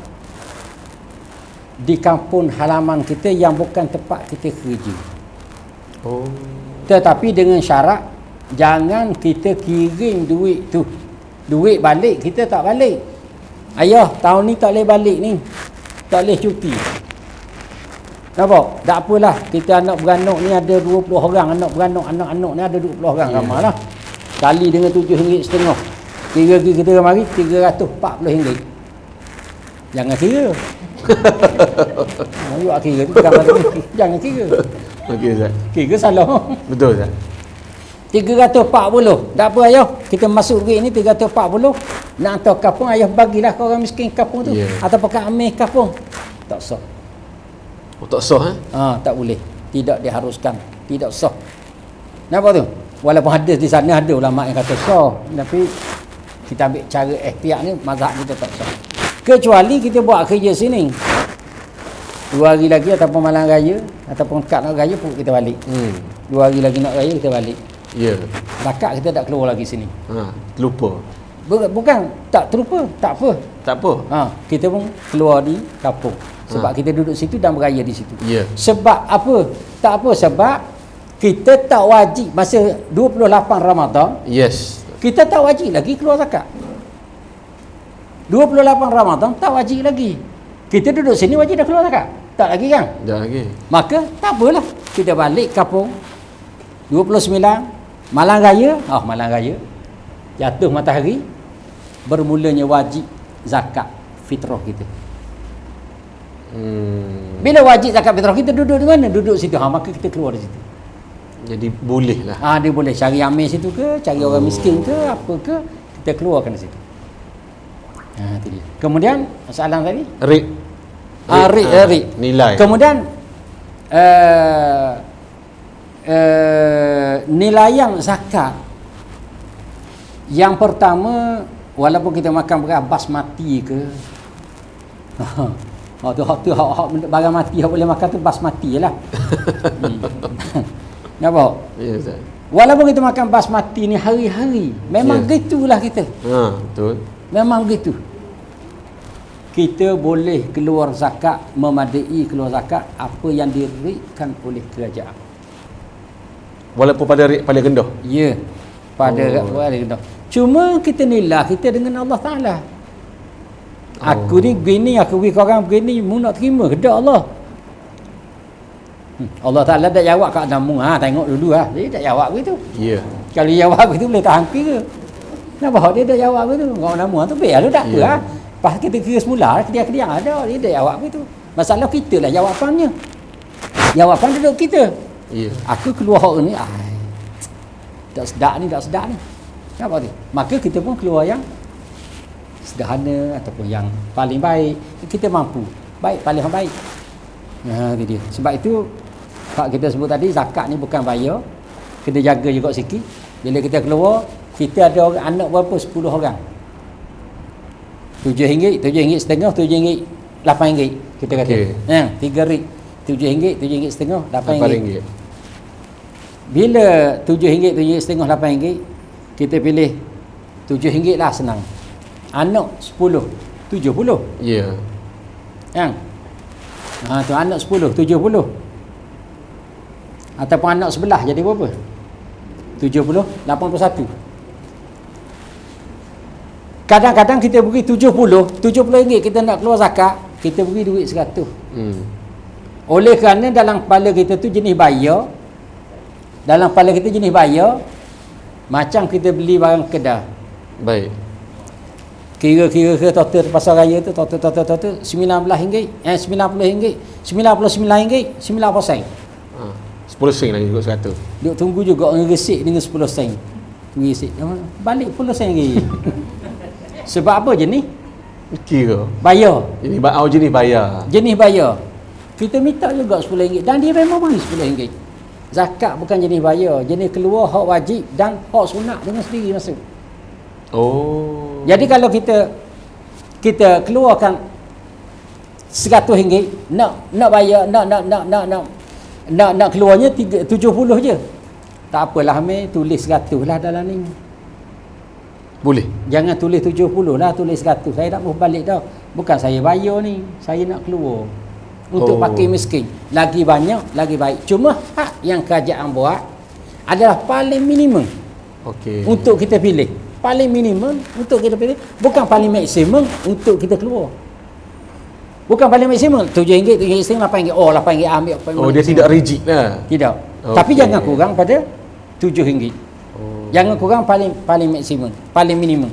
di kampung halaman kita yang bukan tempat kita kerja. Oh. Tetapi dengan syarat jangan kita kirim duit tu. Duit balik kita tak balik. Ayah, tahun ni tak boleh balik ni. Tak boleh cuti. Nampak? Tak apalah. Kita anak beranak ni ada 20 orang. Anak-anak ni ada 20 orang. Ramai lah. Kali dengan RM7.50. Kira kita mari RM340. Jangan kira. Ayuh kira tu jangan kira. Okey Ustaz. Kira salah. Betul Ustaz. 340. Tak apa ayah, kita masuk duit ni 340. Nak hantar kampung, ayah bagilah ke orang miskin kampung tu. Ataupun ke amir kampung. Tak sah. Oh, tak sah Tak boleh. Tidak diharuskan. Tidak sah. Nampak tu? Walaupun hadis di sana ada ulama yang kata sah, tapi kita ambil cara ihtiyat ni, mazhab kita tak sah. Kecuali kita buat kerja sini 2 hari lagi ataupun malam raya ataupun dekat nak raya pun kita balik. 2 hari lagi nak raya kita balik. Ya. Zakat kita tak keluar lagi sini. Terlupa. Bukan tak terlupa, tak apa. Tak apa. Kita pun keluar di kampung. Sebab kita duduk situ dan beraya di situ. Ya. Sebab apa? Tak apa, sebab kita tak wajib masa 28 Ramadan. Yes. Kita tak wajib lagi keluar zakat. 28 Ramadan tak wajib lagi. Kita duduk sini wajib dah keluar zakat. Tak lagi kan? Tak lagi. Maka tak apalah. Kita balik kampung 29 malam raya. Malam raya jatuh matahari, bermulanya wajib zakat fitrah kita. Bila wajib zakat fitrah kita duduk di mana? Duduk situ. Maka kita keluar di situ. Jadi boleh lah. Dia boleh cari amil situ ke, cari orang miskin ke, apa ke, kita keluarkan dari situ. Itu dia. Kemudian soalan tadi? Rate. Rate. Nilai. Kemudian nilaian zakat. Yang pertama, walaupun kita makan beras basmati ke, barang mati yang boleh makan tu basmati je lah. Nampak? Ya, Ustaz. Walaupun kita makan basmati ni hari-hari, memang gitulah kita. Betul. Memang begitu. Kita boleh keluar zakat, memadai keluar zakat apa yang dirikan oleh kerajaan. Walaupun pada rate paling rendah. Ya. Pada paling rendah. Cuma kita nilai kita dengan Allah Ta'ala. Aku ni begini, aku beri korang begini, mu nak terima ke tak Allah? Allah Ta'ala tak jawab kat Adamu. Tengok dulu lah. Dia tak jawab begitu. Ya. Kalau dia jawab begitu boleh tahan kira. Nampak dia tak jawab begitu. Kau nama tu biar tu tak apa lah. Pas kita kira semula, dia ada. Dia tak jawab begitu. Masalah kita lah jawapannya. Jawapan duduk kita. Ya. Aku keluar hari ni, tak sedap ni. Nampak tu? Maka kita pun keluar yang sederhana ataupun yang paling baik. Kita mampu. Paling baik. Itu dia. Sebab itu, Pak kita sebut tadi, zakat ni bukan bayar. Kita jaga juga sikit. Bila kita keluar, kita ada orang, anak berapa? 10 orang. RM7, RM7.5, RM7, RM8. Kita kata. RM3. RM7, RM7.5, RM8. Bila RM7, RM7.5, RM8, kita pilih RM7 lah, senang. Anak 10, RM70. Ya. Tu anak 10, RM70. Ataupun anak sebelah jadi berapa? RM70, RM81. Kadang-kadang kita beri RM70 kita nak keluar zakat, kita beri duit RM100. Oleh kerana dalam kepala kita tu jenis bayar. Dalam kepala kita jenis bayar macam kita beli barang kedai. Baik. Kira-kira ke total pasar raya tu total RM19, RM90, RM99, 90 sen. 10 sen lagi ikut 100. Duk tunggu juga orang resik dengan 10 sen. Resik. Balik 10 sen lagi. Sebab apa jenis? Kira. Bayar. Jenis bayar. Jenis bayar. Kita minta juga RM10 dan dia memang bagi RM10. Zakat bukan jenis bayar, jenis keluar hak wajib dan hak sunat dengan sendiri masuk. Jadi kalau kita keluarkan RM100 nak bayar nak keluarnya 70 je. Tak apalah Amir, tulis 100 lah dalam ni. Boleh. Jangan tulis 70 lah, tulis 100. Saya tak mau balik dah. Bukan saya bayar ni, saya nak keluar untuk pakai miskin. Lagi banyak, lagi baik. Cuma hak yang kerajaan buat adalah paling minimum. Untuk kita pilih. Paling minimum untuk kita pilih, bukan paling maksimum untuk kita keluar. Bukan paling maksimum RM7, RM7, RM8. RM8 ambil. Dia tidak rigid lah. Tidak. Tapi jangan kurang pada RM7. Jangan kurang paling maksimum, paling minimum.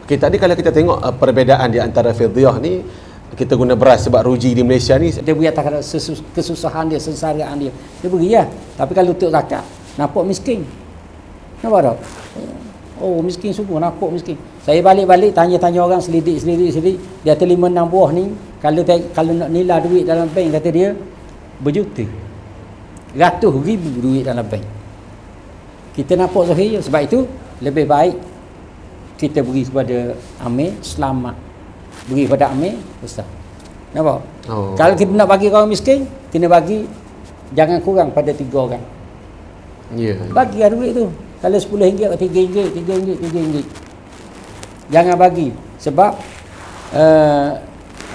Tadi kalau kita tengok perbezaan di antara fidyah ni, kita guna beras sebab ruji di Malaysia ni dia beri atas kesusahan dia, sengsaraan dia. Dia beri lah. Tapi kalau untuk zakat, nampak miskin. Nampak tak? Miskin sungguh, nampak miskin. Saya balik-balik tanya-tanya orang, selidik. Dia ada 5-6 buah ni, kalau nak nilai duit dalam bank, kata dia berjuta. Ratus ribu duit dalam bank. Kita nampak zahir. Sebab itu lebih baik kita beri kepada Amir selamat, beri kepada Amir besar. Nampak? Kalau kita nak bagi orang miskin, kena bagi jangan kurang pada 3 orang. Bagi duit tu. Kalau RM10, RM3. Jangan bagi. Sebab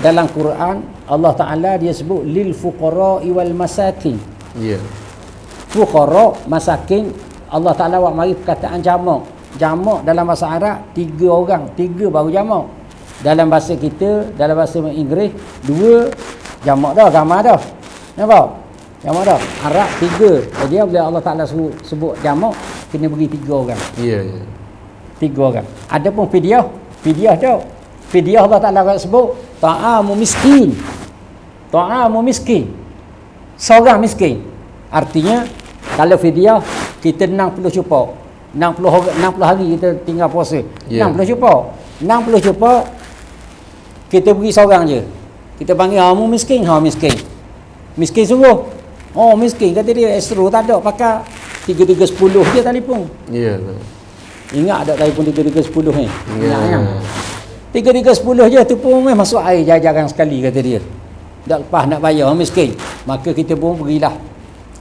dalam Quran Allah Ta'ala dia sebut lil fuqara'i wal masakin. Fuqara, masakin, Allah Ta'ala buat mari perkataan jamak. Jamak dalam bahasa Arab 3 orang, 3 baru jamak. Dalam bahasa kita, dalam bahasa Inggeris 2 jamak dah, gambar dah. Nampak? Jamak dah. Arab 3. Jadi bila Allah Ta'ala sebut jamak, kena beri 3 orang. 3 orang. Adapun fidyah dah. Fidyah Allah Ta'ala sebut ta'amu miskin. Seorang miskin. Artinya Kalau fidyah kita 60 cupok. 60 hari kita tinggal puasa. Ya. 60 cupok. 60 cupok kita beri seorang je. Kita panggil mu miskin, miskin. Miskin sungguh. Oh miskin kata dia, extra tak ada pakai 3310 je telefon. Ya. Ingat tak telefon 3310 ni? Ya. Ingat kan? 3310 je tu pun masuk air jajaran sekali kata dia. Tak lepas nak bayar miskin. Maka kita pun berilah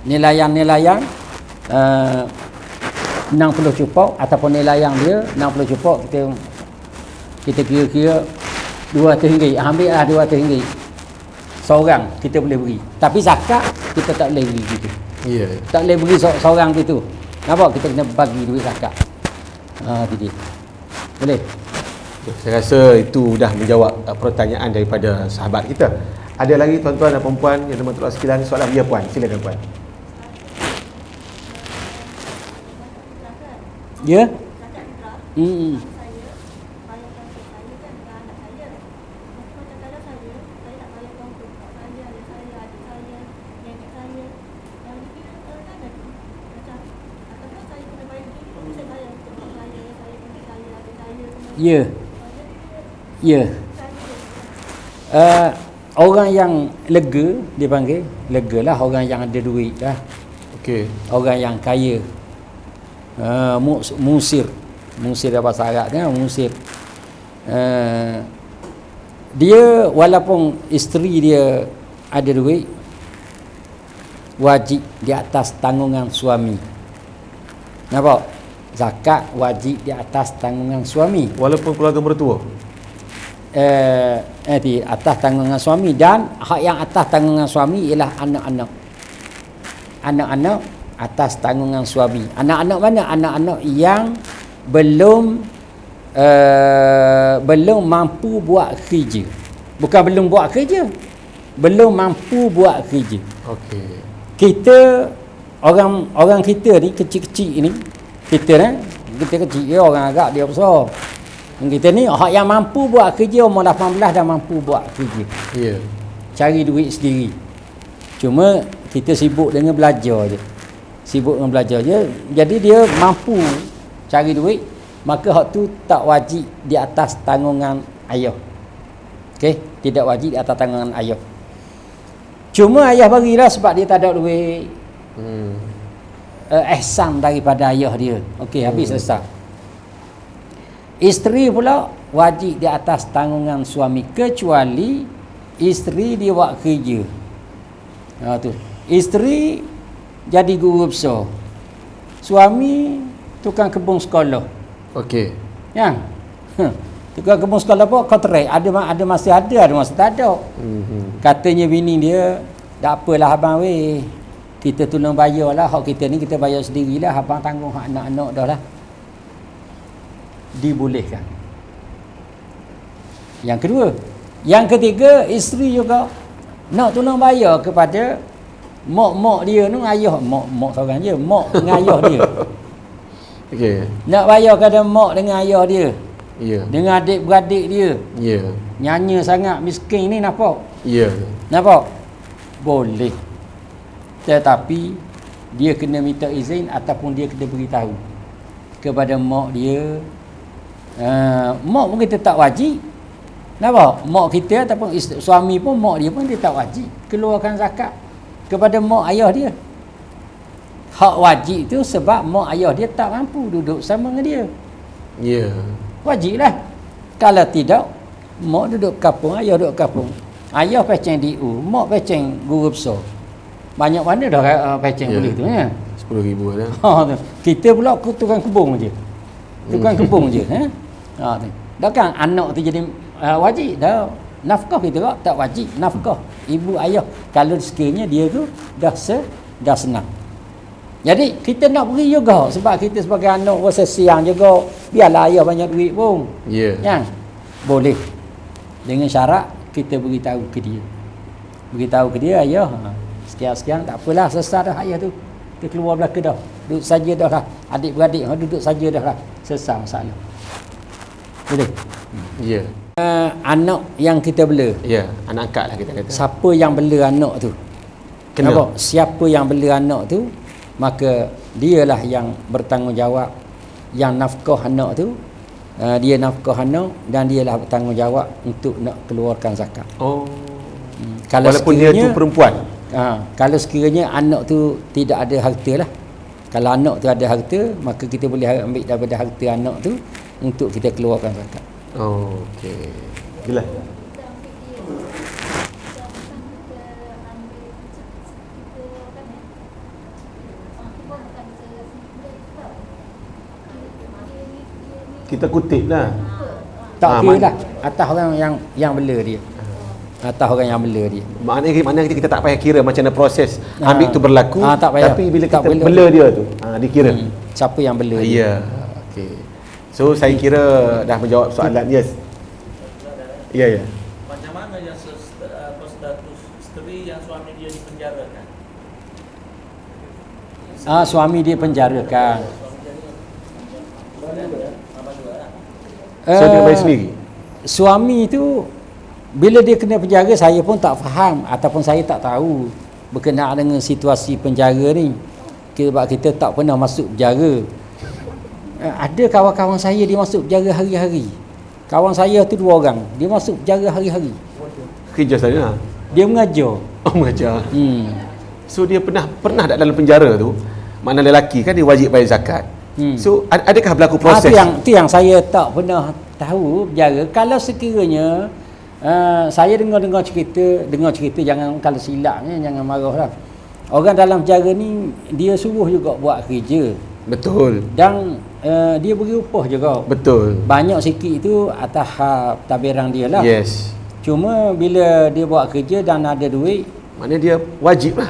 nelayan 60 cupok ataupun nelayan dia 60 cupok kita kira-kira RM200. Ambil lah RM200. Seorang kita boleh beri. Tapi zakat kita tak boleh beri gitu. Ya. Tak boleh beri seorang gitu. Nampak? Kita kena bagi duit zakat. Itu dia. Boleh? Saya rasa itu dah menjawab pertanyaan daripada sahabat kita. Ada lagi tuan-tuan dan perempuan yang bermakna sekalian soalan? Ya puan, silakan puan. Ya? Ya. Ya. Orang yang lega dipanggil, legalah orang yang ada duit lah. Okey. Orang yang kaya. Musir dalam bahasa Arab kan, musir. Dia walaupun isteri dia ada duit, wajib di atas tanggungan suami. Nampak? Zakat wajib di atas tanggungan suami. Walaupun keluarga mertua. Di atas tanggungan suami, dan hak yang atas tanggungan suami ialah anak-anak. Anak-anak atas tanggungan suami. Anak-anak mana? Anak-anak yang belum mampu buat kerja. Bukan belum buat kerja, belum mampu buat kerja. Okey. Kita orang kita ni kecil-kecil ni, kita kecil dia orang agak dia besar. Kita ni hak yang mampu buat kerja umur 18 dah mampu buat kerja. Ya. Cari duit sendiri. Cuma kita sibuk dengan belajar je. Jadi dia mampu cari duit, maka hak tu tak wajib di atas tanggungan ayah. Okey, tidak wajib di atas tanggungan ayah. Cuma ayah bagilah sebab dia tak ada duit. Ihsan daripada ayah dia. Okey, habis selesai. Isteri pula wajib di atas tanggungan suami, kecuali isteri dia buat kerja. Tu. Isteri jadi guru besar. Suami tukang kebun sekolah. Okey. Ya. Tukang kebun sekolah apa? Kontrak. Ada masa ada masa tak ada. Katanya bini dia, tak apalah abang weh. Kita tolong bayarlah hak kita ni, kita bayar sendirilah, abang tanggung hak anak-anak dah lah. Dibolehkan. Yang kedua. Yang ketiga, isteri juga nak tolong bayar kepada mak dia ni, ayah mak seorang je, mak dengan ayah dia. Okey. Nak bayar kepada mak dengan ayah dia. Ya. Dengan adik-beradik dia. Ya. Nyanya sangat miskin ni, nampak? Ya. Nampak? Boleh. Tetapi dia kena minta izin ataupun dia kena beritahu kepada mak dia. Mak pun kita tak wajib. Nampak? Mak kita ataupun suami pun, mak dia pun dia tak wajib keluarkan zakat kepada mak ayah dia. Hak wajib tu sebab mak ayah dia tak mampu duduk sama dengan dia. Ya. Wajiblah. Kalau tidak, mak duduk kampung, ayah duduk kampung. Ayah peceng DU, mak peceng guru besar. Banyak mana dah peceng boleh tu ya. 10,000 dah. Kita pula tukang kebun je. Tukang kebun je. Tu. Dah kan anak tu jadi wajib dah. Nafkah kita tak wajib nafkah ibu ayah. Kalau sekiranya dia tu dah senang. Jadi kita nak beri juga sebab kita sebagai anak rasa siang juga. Biarlah ayah banyak duit pun. Ya. Kan? Boleh. Dengan syarat kita beritahu ke dia. Beritahu ke dia, ayah, sekian-sekian tak apalah, selesai dah ayah tu. Kita keluar belaka dah. Duduk saja dah lah. Adik-beradik duduk saja dah lah. Selesai masalah. Boleh. Ya. Anak yang kita bela. Ya, anak angkat lah kita kata. Siapa yang bela anak tu? Kena. Nampak? Siapa yang bela anak tu, maka dialah yang bertanggungjawab, yang nafkah anak tu, dia nafkah anak dan dialah bertanggungjawab untuk nak keluarkan zakat. Oh. Kalau Walaupun dia tu perempuan. kalau sekiranya anak tu tidak ada harta lah. Kalau anak tu ada harta, maka kita boleh ambil daripada harta anak tu untuk kita keluarkan zakat. Oh, okey. Jelas. Kita kutip lah. Tak kira lah atas orang yang bela dia. Atas orang yang bela dia. Maknanya kita tak payah kira macam mana proses ambil tu berlaku, tak payah. tapi bila Tak kita bela. bela dia tu, dikira. Siapa yang bela dia? Ya. Okey. So saya kira dah menjawab soalan. Yes. Ya, ya. Macam mana yang status isteri yang suami dia dipenjarakan? Suami dia penjarakan. So dia bayar sendiri. Suami tu bila dia kena penjara, saya pun tak faham ataupun saya tak tahu berkenaan dengan situasi penjara ni. Sebab kita tak pernah masuk penjara. Ada kawan-kawan saya dia masuk penjara hari-hari. Kawan saya tu 2 orang, dia masuk penjara hari-hari. Kerja saya. Dia mengajar. Oh, mengajar. So dia pernah tak dalam penjara tu? Mana lelaki kan dia wajib bayar zakat. So adakah berlaku proses? Tu yang saya tak pernah tahu penjara. Kalau sekiranya saya dengar cerita, jangan kalau silapnya jangan marahlah. Orang dalam penjara ni dia suruh juga buat kerja. Betul. Dan dia beri upah juga. Betul. Banyak sikit tu atas tabiran dia lah. Yes. Cuma bila dia buat kerja dan ada duit, Maknanya dia wajib lah.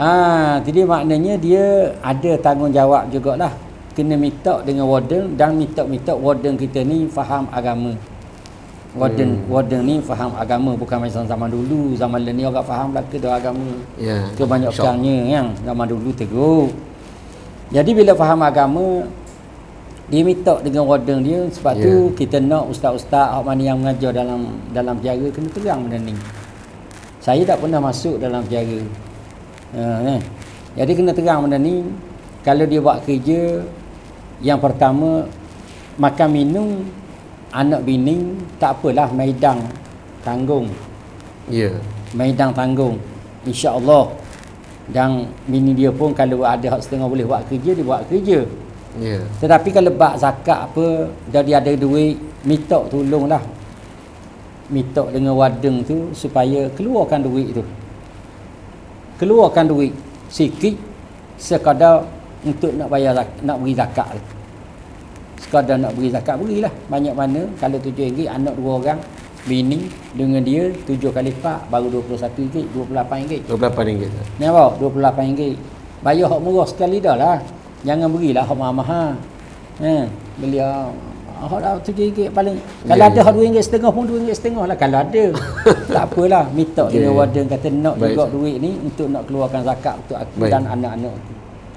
jadi maknanya dia ada tanggungjawab jugalah. Kena minta dengan warden dan minta warden kita ni faham agama. Warden ni faham agama, bukan macam zaman dulu. Zaman ni orang faham lah ke agama. Ya. Kebanyakannya yang zaman dulu teruk. Jadi bila faham agama, dia minta dengan warden dia. Sebab tu kita nak ustaz-ustaz mana yang mengajar dalam penjara kena terang benda ni. Saya tak pernah masuk dalam penjara. Jadi kena terang benda ni. Kalau dia buat kerja, yang pertama makan minum anak bini tak apalah, maidang tanggung. Ya. Maidang tanggung, insya-Allah. Dan bini dia pun kalau ada hak setengah boleh buat kerja, dia buat kerja. Ya. Tetapi kalau bak zakat apa, dia ada duit, minta tolonglah. Minta dengan warden tu supaya keluarkan duit tu. Keluarkan duit sikit sekadar untuk nak bayar nak beri zakat tu. Sekadar nak beri zakat, berilah banyak mana. Kalau RM7, anak 2 orang, bini dengan dia 7 kali 4 baru RM21, RM28. RM28. Ni apa? RM28. Bayar hak murah sekali dah lah. Jangan berilah hak mahal-mahal. Beli hak dah RM7 paling. Kalau ada hak RM2.5 pun RM2.5 lah kalau ada. Tak apalah, minta dengan warden kata nak juga duit ni untuk nak keluarkan zakat untuk aku dan anak-anak aku.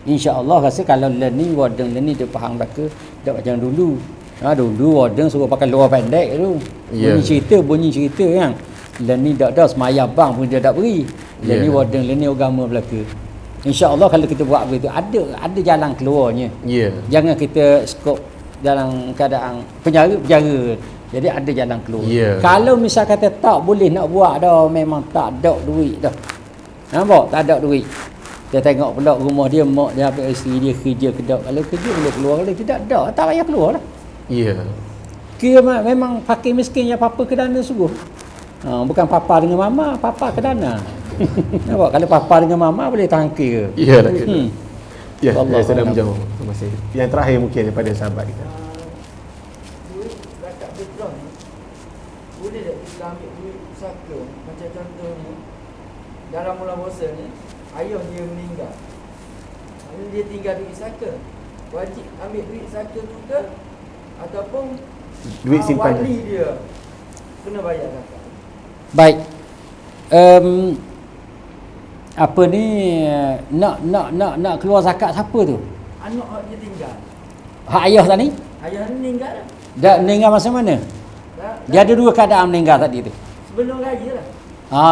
InsyaAllah rasa kalau ni warden ni dia faham belaka, tak macam dulu. Dulu warden suruh pakai luar pendek tu. Bunyi cerita kan. Ni tak ada semaya bang pun dia tak beri. Ni warden ni agama belaka. InsyaAllah kalau kita buat begitu, ada jalan keluarnya. Jangan kita skop dalam keadaan penjara. Jadi ada jalan keluar. Kalau misal kata tak boleh nak buat dah, memang tak ada duit dah. Nampak? Tak ada duit. Dia tengok pula rumah dia, mak dia apa isteri dia kerja kedap. Kalau kerja boleh keluar, kalau tidak ada, tak payah keluar lah. Kira memang fakir miskin yang papa ke dana sungguh. Bukan papa dengan mama, papa ke dana. Nampak? Kalau papa dengan mama boleh tahan kira. Iyalah. Ya, Allah saya dah menjawab. Terima kasih. Yang terakhir mungkin daripada sahabat kita. Duit zakat fitrah ni boleh tak kita ambil duit pusaka? Macam contohnya dalam mula puasa ni ayah dia meninggal, lalu dia tinggal duit zakat, wajib ambil duit zakat tu ke ataupun Duit simpanan. wali dia kena bayar zakat? Baik. Apa ni nak keluar zakat siapa tu? Anak hak dia tinggal, Hak ayah tadi? ayah ni meninggal lah. Dah meninggal masa mana? Dia ada 2 keadaan meninggal tadi tu. Sebelum raya lah.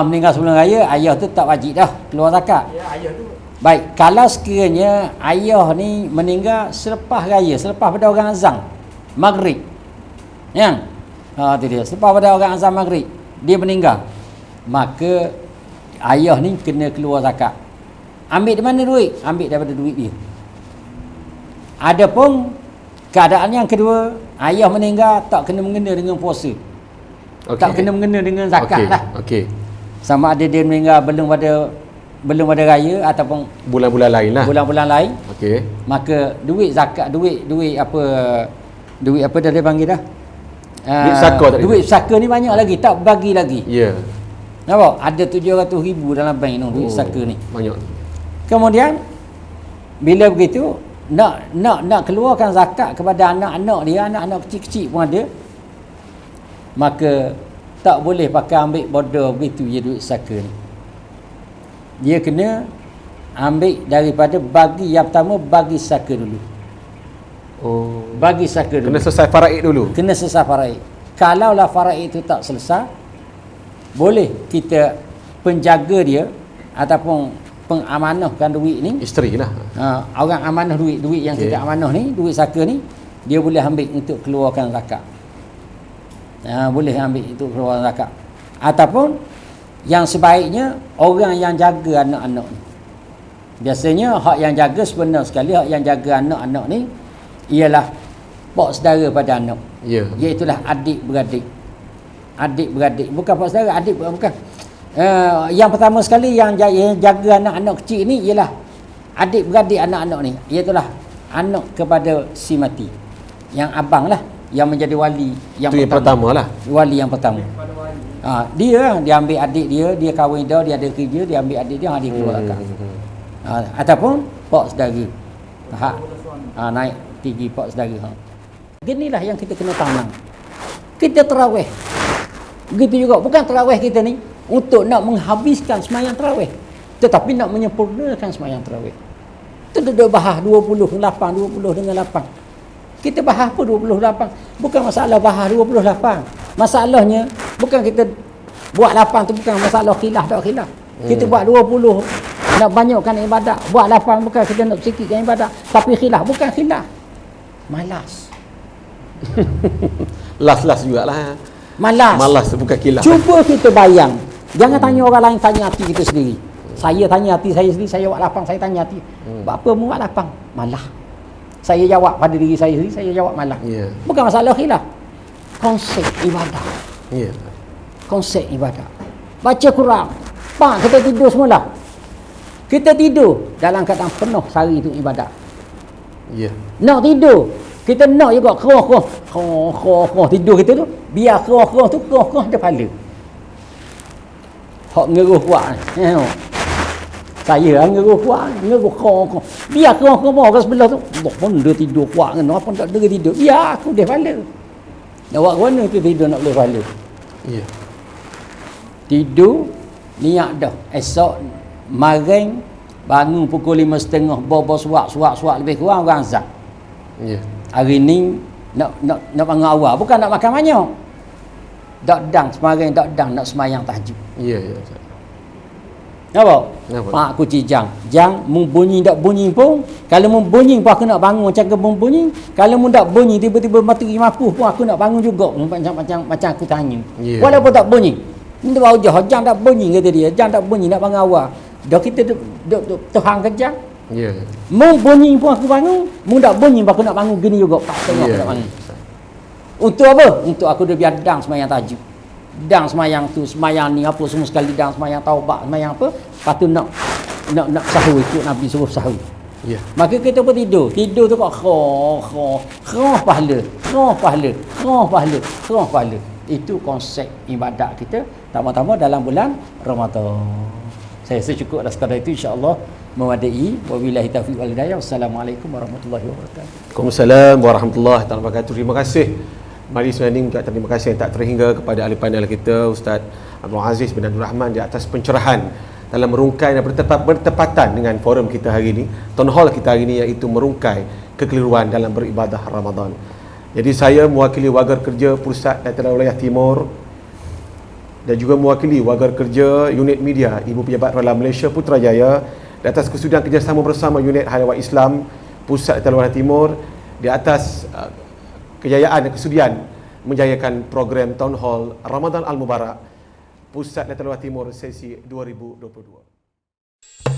Meninggal sebelum raya, ayah tu tak wajib dah keluar zakat. Ya, ayah tu Baik, kalau sekiranya ayah ni meninggal selepas raya, selepas pada orang azan maghrib. Yang tu dia, selepas pada orang azan maghrib dia meninggal. Maka ayah ni kena keluar zakat. Ambil di mana duit? Ambil daripada duit dia. Adapun keadaan yang kedua, ayah meninggal tak kena mengena dengan puasa. Tak kena mengena dengan zakat lah. Okey. Sama ada dia meninggal belum ada raya ataupun Bulan-bulan lain lah. bulan-bulan lain, Okey. maka duit zakat, duit apa dia panggil dah? Duit saka tak duit saka ni banyak lagi, tak bagi lagi. Ya. Nampak? Ada 700,000 dalam bank tu duit saka ni. Banyak. Kemudian bila begitu nak keluarkan zakat kepada anak-anak dia, anak-anak kecil-kecil pun ada. Maka tak boleh pakai ambil bodoh begitu je duit saka ni. Dia kena ambil daripada bagi yang pertama, bagi saka dulu. Oh. Bagi saka dulu. Kena selesai faraid dulu. Kena selesai faraid. Kalaulah faraid itu tak selesai, boleh kita penjaga dia ataupun pengamanahkan duit ni. Isteri lah. Orang amanah duit yang kita amanah ni, duit saka ni, dia boleh ambil untuk keluarkan zakat. Boleh ambil untuk keluarkan zakat. Ataupun yang sebaiknya orang yang jaga anak-anak ni. Biasanya hak yang jaga sebenar sekali, hak yang jaga anak-anak ni ialah pak saudara pada anak. Ya. Iaitulah adik-beradik. Adik-beradik, bukan pak saudara, adik bukan. Yang pertama sekali yang jaga anak-anak kecil ni ialah adik-beradik anak-anak ni. Iaitulah anak kepada si mati. Yang abang lah yang menjadi wali yang Itu yang pertama lah. Wali yang pertama. Dia ambil adik dia kahwin dah, dia ada kerja, dia ambil adik dia, dia keluar zakat. Ataupun pak saudara. Naik tinggi pak saudara. Inilah yang kita kena tanam. Kita terawih. Begitu juga, bukan terawih kita ni untuk nak menghabiskan sembahyang terawih, tetapi nak menyempurnakan sembahyang terawih. Kita duduk bahas 20 dengan 8. Kita bahas apa 28? Bukan masalah bahas 28. Masalahnya bukan kita buat 8 tu bukan masalah khilaf tak khilaf. Kita buat 20 nak banyakkan ibadat. Buat 8 bukan kita nak sikitkan ibadat, tapi khilaf bukan khilaf. Malas. Las jugalah. Malas bukan kilaf. Cuba kita bayang. Jangan tanya orang lain, tanya hati kita sendiri. Saya tanya hati saya sendiri, saya buat lapang, saya tanya hati. Buat apa mu buat lapang? Malah. Saya jawab pada diri saya sendiri, saya jawab malah. Yeah. Bukan masalah khilaf. Konsep ibadah. Ya. Konsep ibadah. Baca Quran. Kita tidur semula. Kita tidur dalam keadaan penuh sehari itu ibadat. Ya. Nak tidur, kita nak juga kerah tidur kita tu, biar kerah tu kerah ada pahala. Hak ngeruh kuat ni. Saya ngeruh kuat, ngeruh kerah. Biar kerah orang sebelah tu, pun dia tidur kuat kan, apa tak dia tidur. Biar aku dia pahala. Nak buat mana tu tidur nak boleh pahala. Ya. Tidur niat dah. Esok maring bangun pukul 5.30, bobo suak lebih kurang orang azan. Ya. Hari ni nak bangun awal, bukan nak makan banyak. Dak dang semaring, dak dang nak semayang tahajud. Ya. Nampak? Nampak. Pak kunci jang mu bunyi tak bunyi pun, kalau mu bunyi pun aku nak bangun macam ke bunyi. Kalau mu tak bunyi tiba-tiba mati mapuh pun aku nak bangun juga macam aku tanya. Yeah. Walaupun tak bunyi. Minta bau jang tak bunyi kata dia. Jang tak bunyi nak bangun awal. Dah kita duk terhang ke jang. Ya. Mu bunyi pun aku bangun, mu tak bunyi pun aku nak bangun gini juga. Pak tengok aku nak bangun. Untuk apa? Untuk aku dah biar dang semayang tahajud. Dang semayang tu, semayang ni apa semua sekali, dang semayang taubat, semayang apa, lepas tu nak sahur, ikut Nabi suruh sahur. Ya. Maka kita pun tidur tu kok khah pahala. Itu konsep ibadat kita, tambah-tambah dalam bulan Ramadan. Saya rasa cukup dah sekadar itu, insya-Allah mewadai. Wabillahi taufiq wal hidayah. Wassalamualaikum warahmatullahi wabarakatuh. Waalaikumsalam warahmatullahi wabarakatuh. Terima kasih Majlis ini ucapkan terima kasih yang tak terhingga kepada ahli panel kita Ustaz Abdul Aziz bin Abdul Rahman di atas pencerahan dalam merungkai dan bertepatan dengan forum kita hari ini, town hall kita hari ini, iaitu merungkai kekeliruan dalam beribadah Ramadan. Jadi saya mewakili Wagar Kerja Pusat dan Wilayah Timur dan juga mewakili Wagar Kerja Unit Media Ibu Pejabat Royal Malaysia Putrajaya di atas kesudian kerjasama bersama unit Hal Islam Pusat Teluan Timur, di atas kejayaan dan kesudian menjayakan program Town Hall Ramadan Al-Mubarak Pusat Teluan Timur sesi 2022.